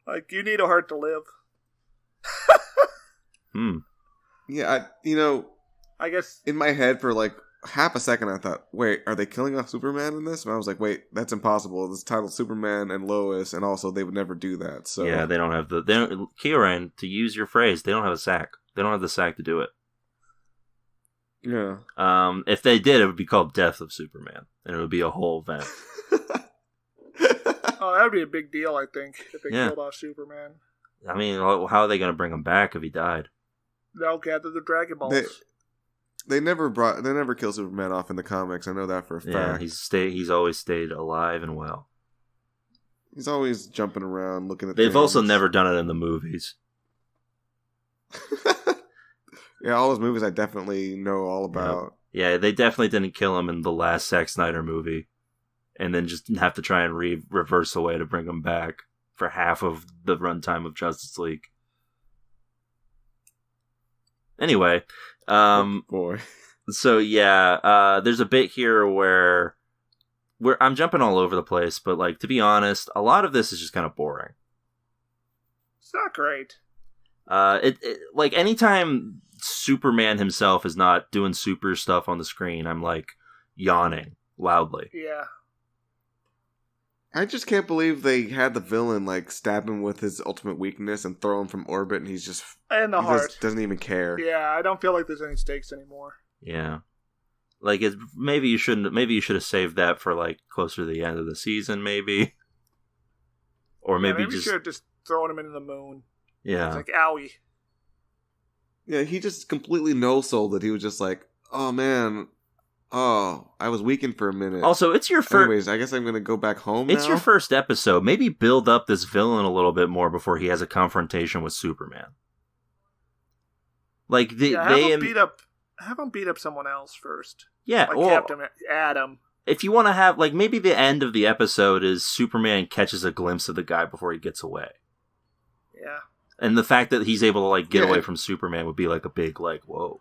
Like, you need a heart to live. Yeah, I guess in my head for like half a second I thought, wait, are they killing off Superman in this? And I was like, wait, that's impossible. This is titled Superman and Lois, and also they would never do that. So yeah, they don't have Kieran, to use your phrase, they don't have a sack. They don't have the sack to do it. Yeah. If they did, it would be called Death of Superman, and it would be a whole event. Oh, that would be a big deal, I think, if they killed off Superman. I mean, how are they going to bring him back if he died? They'll gather the Dragon Balls. They never kill Superman off in the comics. I know that for a fact. Yeah, he's always stayed alive and well. He's always jumping around, looking at They've things. also never done it in the movies. Yeah, all those movies I definitely know all about. Yeah, they definitely didn't kill him in the last Zack Snyder movie. And then just have to try and reverse a way to bring him back for half of the runtime of Justice League. Anyway, Boy. So yeah, there's a bit here where I'm jumping all over the place, but like, to be honest, a lot of this is just kind of boring. It's not great. It like, anytime Superman himself is not doing super stuff on the screen, I'm like yawning loudly. Yeah. I just can't believe they had the villain like stab him with his ultimate weakness and throw him from orbit, and he's just And the heart. doesn't even care. Yeah, I don't feel like there's any stakes anymore. Yeah. Like, maybe you shouldn't. Maybe you should have saved that for like closer to the end of the season, maybe. Or maybe you should have just thrown him into the moon. Yeah. It's like, owie. Yeah, he just completely no-sold it. He was just like, oh man, I was weakened for a minute. Also, it's your first. Anyways, I guess I'm gonna go back home. It's now? your first episode. Maybe build up this villain a little bit more before he has a confrontation with Superman. Like have him beat up someone else first. Yeah, like or Captain Adam. If you want to have, like, maybe the end of the episode is Superman catches a glimpse of the guy before he gets away. Yeah. And the fact that he's able to, like, get away from Superman would be, like, a big, like, whoa.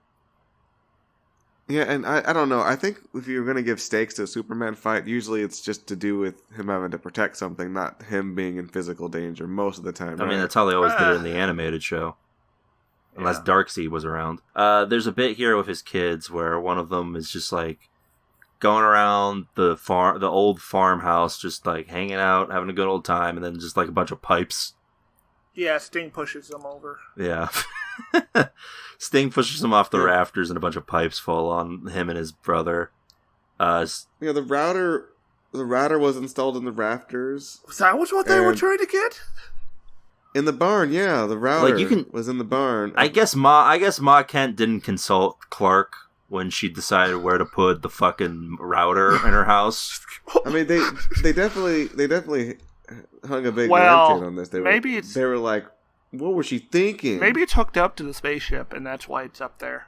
Yeah, and I don't know. I think if you're going to give stakes to a Superman fight, usually it's just to do with him having to protect something, not him being in physical danger most of the time. I mean, that's how they always did it in the animated show. Unless Darkseid was around. There's a bit here with his kids where one of them is just, like, going around the old farmhouse, just, like, hanging out, having a good old time, and then just, like, a bunch of pipes. Yeah, Sting pushes them over. Yeah. Sting pushes him off the rafters, and a bunch of pipes fall on him and his brother. The router was installed in the rafters. That was what they were trying to get? In the barn, yeah, the router was in the barn. I guess Ma Kent didn't consult Clark when she decided where to put the fucking router in her house. I mean, they definitely hung a big lantern on this. They were like, what was she thinking? Maybe it's hooked up to the spaceship, and that's why it's up there.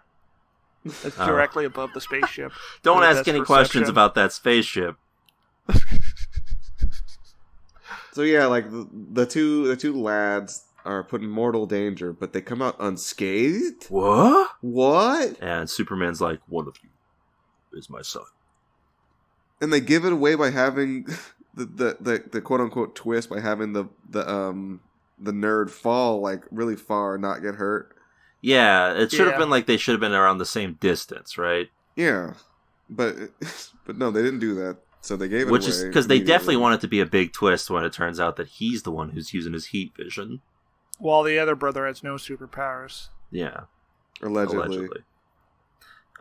It's directly above the spaceship. Don't ask any questions about that spaceship. So yeah, like the two lads are put in mortal danger, but they come out unscathed. What? And Superman's like, one of you is my son. And they give it away by having the quote unquote twist by having the nerd fall like really far and not get hurt. Yeah, it should have been like they should have been around the same distance, right? Yeah, but no, they didn't do that. So they gave it away. Which is because they definitely want it to be a big twist when it turns out that he's the one who's using his heat vision. While the other brother has no superpowers. Yeah. Allegedly.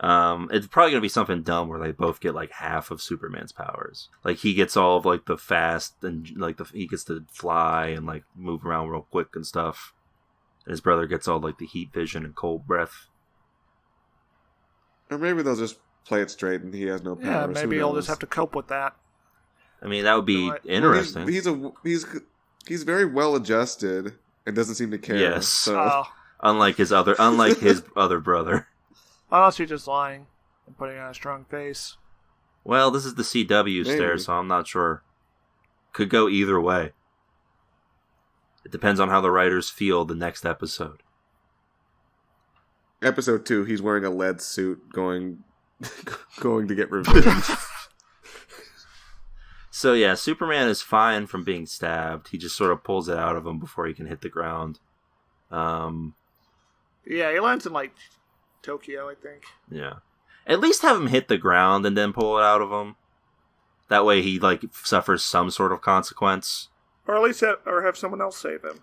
It's probably going to be something dumb where they both get like half of Superman's powers. Like he gets all of like the fast and like he gets to fly and like move around real quick and stuff. And his brother gets all like the heat vision and cold breath. Or maybe they'll just play it straight and he has no powers. Yeah, maybe he'll just have to cope with that. I mean, that would be interesting. He's very well adjusted and doesn't seem to care. Yes. So. Unlike his other brother. Unless you're just lying and putting on a strong face. Well, this is the CW stare, so I'm not sure. Could go either way. It depends on how the writers feel the next episode. Episode 2, he's wearing a lead suit going to get revenge. So yeah, Superman is fine from being stabbed. He just sort of pulls it out of him before he can hit the ground. Yeah, he lands in like Tokyo, I think. Yeah. At least have him hit the ground and then pull it out of him. That way he like suffers some sort of consequence. Or at least have someone else save him.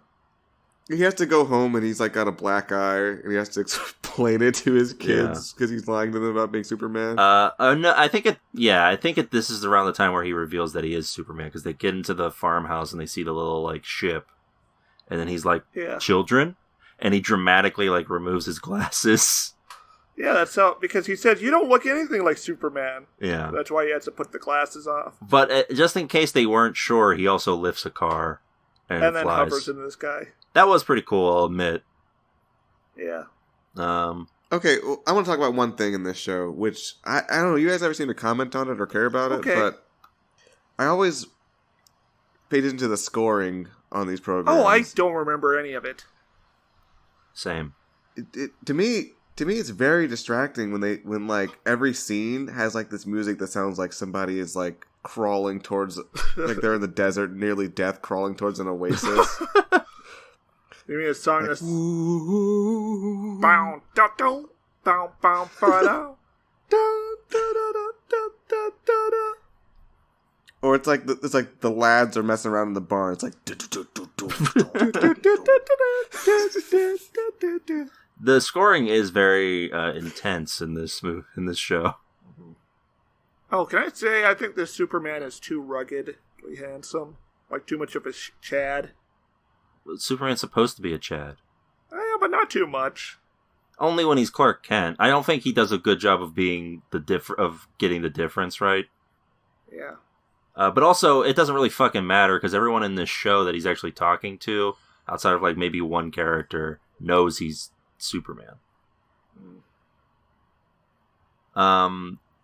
He has to go home and he's like got a black eye and he has to explain it to his kids because he's lying to them about being Superman. No, I think this is around the time where he reveals that he is Superman because they get into the farmhouse and they see the little like ship, and then he's like, "Children," and he dramatically like removes his glasses. Yeah, that's how, because he said you don't look anything like Superman. Yeah, that's why he has to put the glasses off. But just in case they weren't sure, he also lifts a car and then flies. Hovers into the sky. That was pretty cool, I'll admit. Yeah. Okay, well, I want to talk about one thing in this show, which I don't know. You guys ever seem to comment on it or care about it? But I always paid attention to the scoring on these programs. Oh, I don't remember any of it. Same. To me, it's very distracting when like every scene has like this music that sounds like somebody is like crawling towards, like they're in the desert, nearly death, crawling towards an oasis. You mean a song that's or it's like the lads are messing around in the barn. It's like the scoring is very intense in this show. Oh, can I say I think this Superman is too ruggedly handsome? Like too much of a Chad? Superman's supposed to be a Chad. Yeah, but not too much. Only when he's Clark Kent. I don't think he does a good job of being of getting the difference right. Yeah. But also, it doesn't really fucking matter because everyone in this show that he's actually talking to, outside of like maybe one character, knows he's Superman.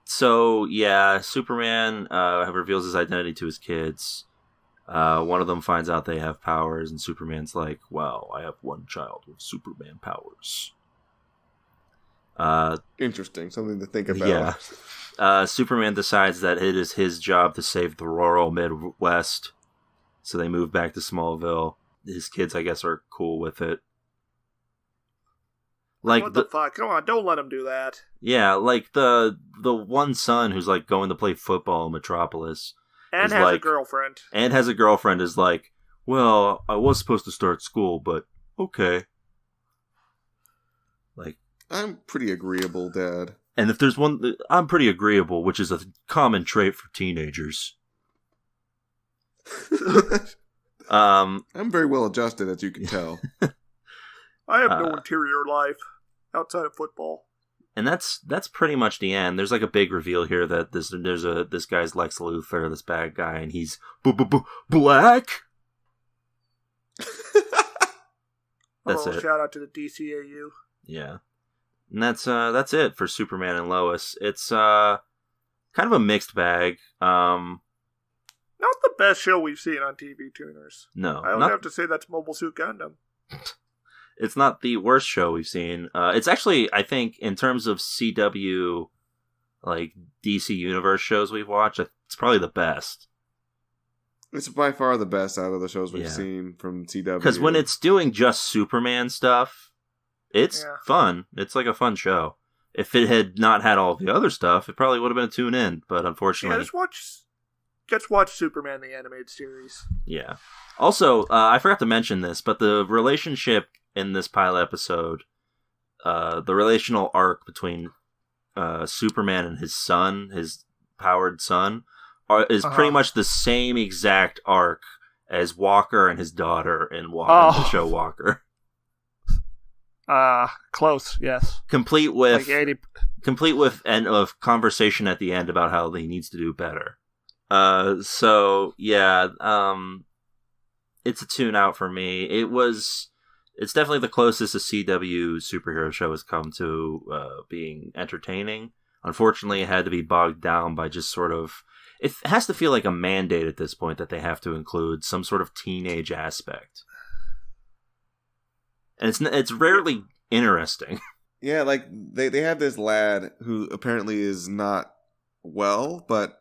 So yeah, Superman reveals his identity to his kids. One of them finds out they have powers, and Superman's like, "Well, I have one child with Superman powers." Interesting, something to think about. Yeah. Superman decides that it is his job to save the rural Midwest, so they move back to Smallville. His kids, I guess, are cool with it. Like what the fuck? Come on, don't let him do that. Yeah, like the one son who's like going to play football in Metropolis. And has a girlfriend. And has a girlfriend is like, well, I was supposed to start school, but okay. Like, I'm pretty agreeable, Dad. And if there's one, I'm pretty agreeable, which is a common trait for teenagers. I'm very well adjusted, as you can tell. I have no interior life outside of football. And that's pretty much the end. There's like a big reveal here that this guy's Lex Luthor, this bad guy, and he's black. That's it. Shout out to the DCAU. Yeah, and that's it for Superman and Lois. It's kind of a mixed bag. Not the best show we've seen on TV Tuners. No, I would have to say that's Mobile Suit Gundam. It's not the worst show we've seen. It's actually, I think, in terms of CW, like DC Universe shows we've watched, it's probably the best. It's by far the best out of the shows we've seen from CW. Because when it's doing just Superman stuff, it's fun. It's like a fun show. If it had not had all the other stuff, it probably would have been a tune-in. But unfortunately, just watch Superman the animated series. Yeah. Also, I forgot to mention this, but the relationship in this pilot episode, the relational arc between Superman and his son, his powered son, is pretty much the same exact arc as Walker and his daughter in the show Walker. Close, yes. Complete with a conversation at the end about how he needs to do better. So yeah, it's a tune out for me. It's definitely the closest a CW superhero show has come to being entertaining. Unfortunately, it had to be bogged down by just sort of... It has to feel like a mandate at this point that they have to include some sort of teenage aspect. And it's rarely interesting. Yeah, like, they have this lad who apparently is not well, but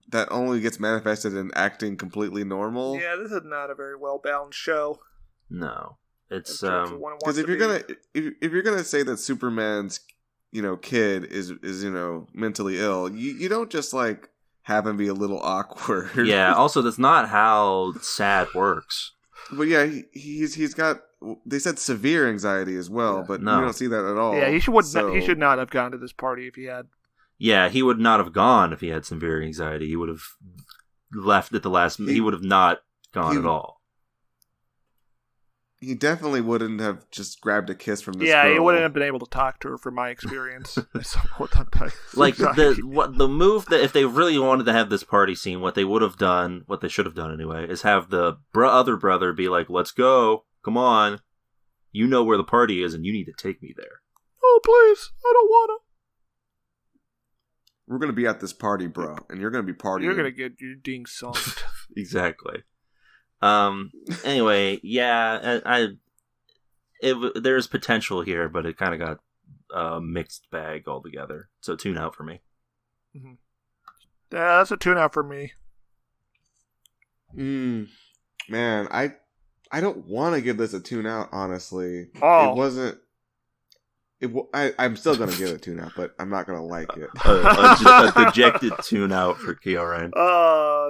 that only gets manifested in acting completely normal. Yeah, this is not a very well-balanced show. No. It's because if you're gonna say that Superman's kid is mentally ill, you don't just like have him be a little awkward. Yeah. Also, that's not how SAD works. But yeah, he's got. They said severe anxiety as well, but no. We don't see that at all. Yeah, he should not have gone to this party if he had. Yeah, he would not have gone if he had severe anxiety. He would have left at the last. He would have not gone at all. He definitely wouldn't have just grabbed a kiss from this girl. Yeah, he wouldn't have been able to talk to her, from my experience. Like the move that if they really wanted to have this party scene, what they would have done, what they should have done anyway, is have the other brother be like, "Let's go, come on, you know where the party is, and you need to take me there." Oh please, I don't wanna. We're gonna be at this party, bro, and you're gonna be partying. You're gonna get your ding sucked. Exactly. Anyway, yeah, there's potential here, but it kind of got a mixed bag altogether. So tune out for me. Mm-hmm. Yeah, that's a tune out for me. Man, I don't want to give this a tune out, honestly. Oh. It wasn't... I'm still going to give it a tune out, but I'm not going to like it. A dejected tune out for Kyoran.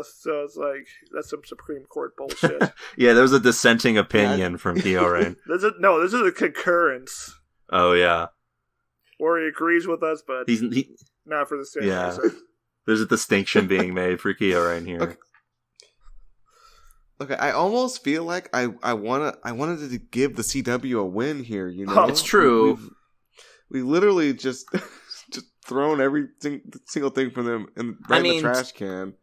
So it's like, that's some Supreme Court bullshit. Yeah, there was a dissenting opinion from Kyoran. This is a concurrence. Oh, yeah. Or he agrees with us, but not for the same reason. There's a distinction being made for Kyo right here. Okay, I almost feel like I wanted to give the CW a win here. You know, Oh, it's true. We literally just thrown every single thing from them in the trash can.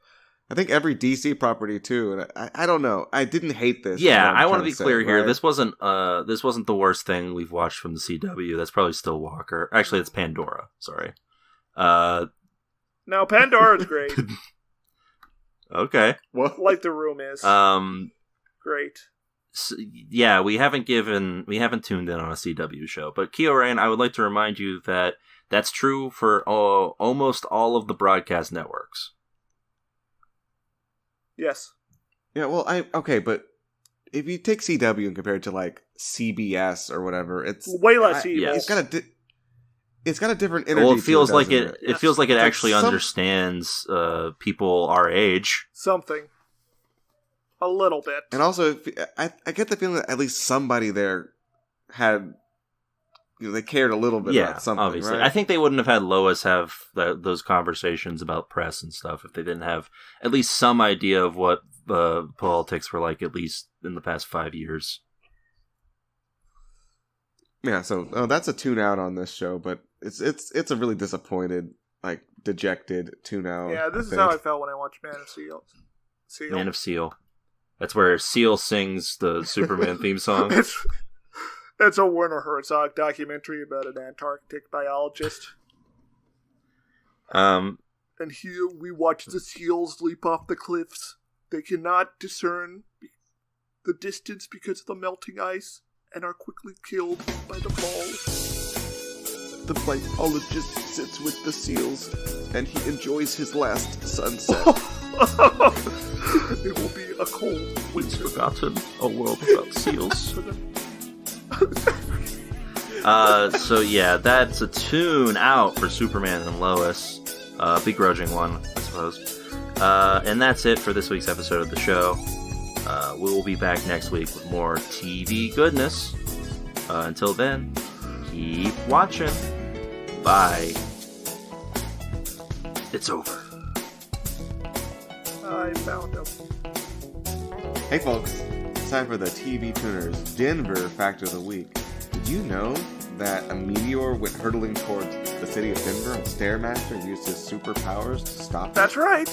I think every DC property too, and I don't know. I didn't hate this. Yeah, I want to be clear here. Right? This wasn't the worst thing we've watched from the CW. That's probably still Walker. Actually, it's Pandora. Sorry. No, Pandora's great. Okay. What? Like the room is. Great. So, yeah, we haven't tuned in on a CW show, but Kyoran, I would like to remind you that that's true for almost all of the broadcast networks. Yes. Yeah, well, but if you take CW and compare it to like CBS or whatever, it's way less evil. yeah. It's got a different energy. Well, it feels like it. it feels like it It's actually like understands people our age. Something. A little bit. And also, I get the feeling that at least somebody there had, they cared a little bit about something. Obviously. Right? I think they wouldn't have had Lois have those conversations about press and stuff if they didn't have at least some idea of what politics were like, at least in the past 5 years. Yeah, so that's a tune out on this show, but it's a really disappointed, like dejected tune out. Yeah, this is how I felt when I watched Man of Steel. Man of Steel. That's where Seal sings the Superman theme song. It's a Werner Herzog documentary about an Antarctic biologist. And here we watch the seals leap off the cliffs. They cannot discern the distance because of the melting ice and are quickly killed by the fall. The biologist sits with the seals and he enjoys his last sunset. It will be a cold It's forgotten a world without seals. So yeah, that's a tune out for Superman and Lois. Begrudging one, I suppose. And that's it for this week's episode of the show. We will be back next week with more TV goodness. Until then, keep watching. Bye. It's over. I found him. Hey folks, it's time for the TV Tuners Denver Fact of the Week. Did you know that a meteor went hurtling towards the city of Denver and Stairmaster used his superpowers to stop it? That's right.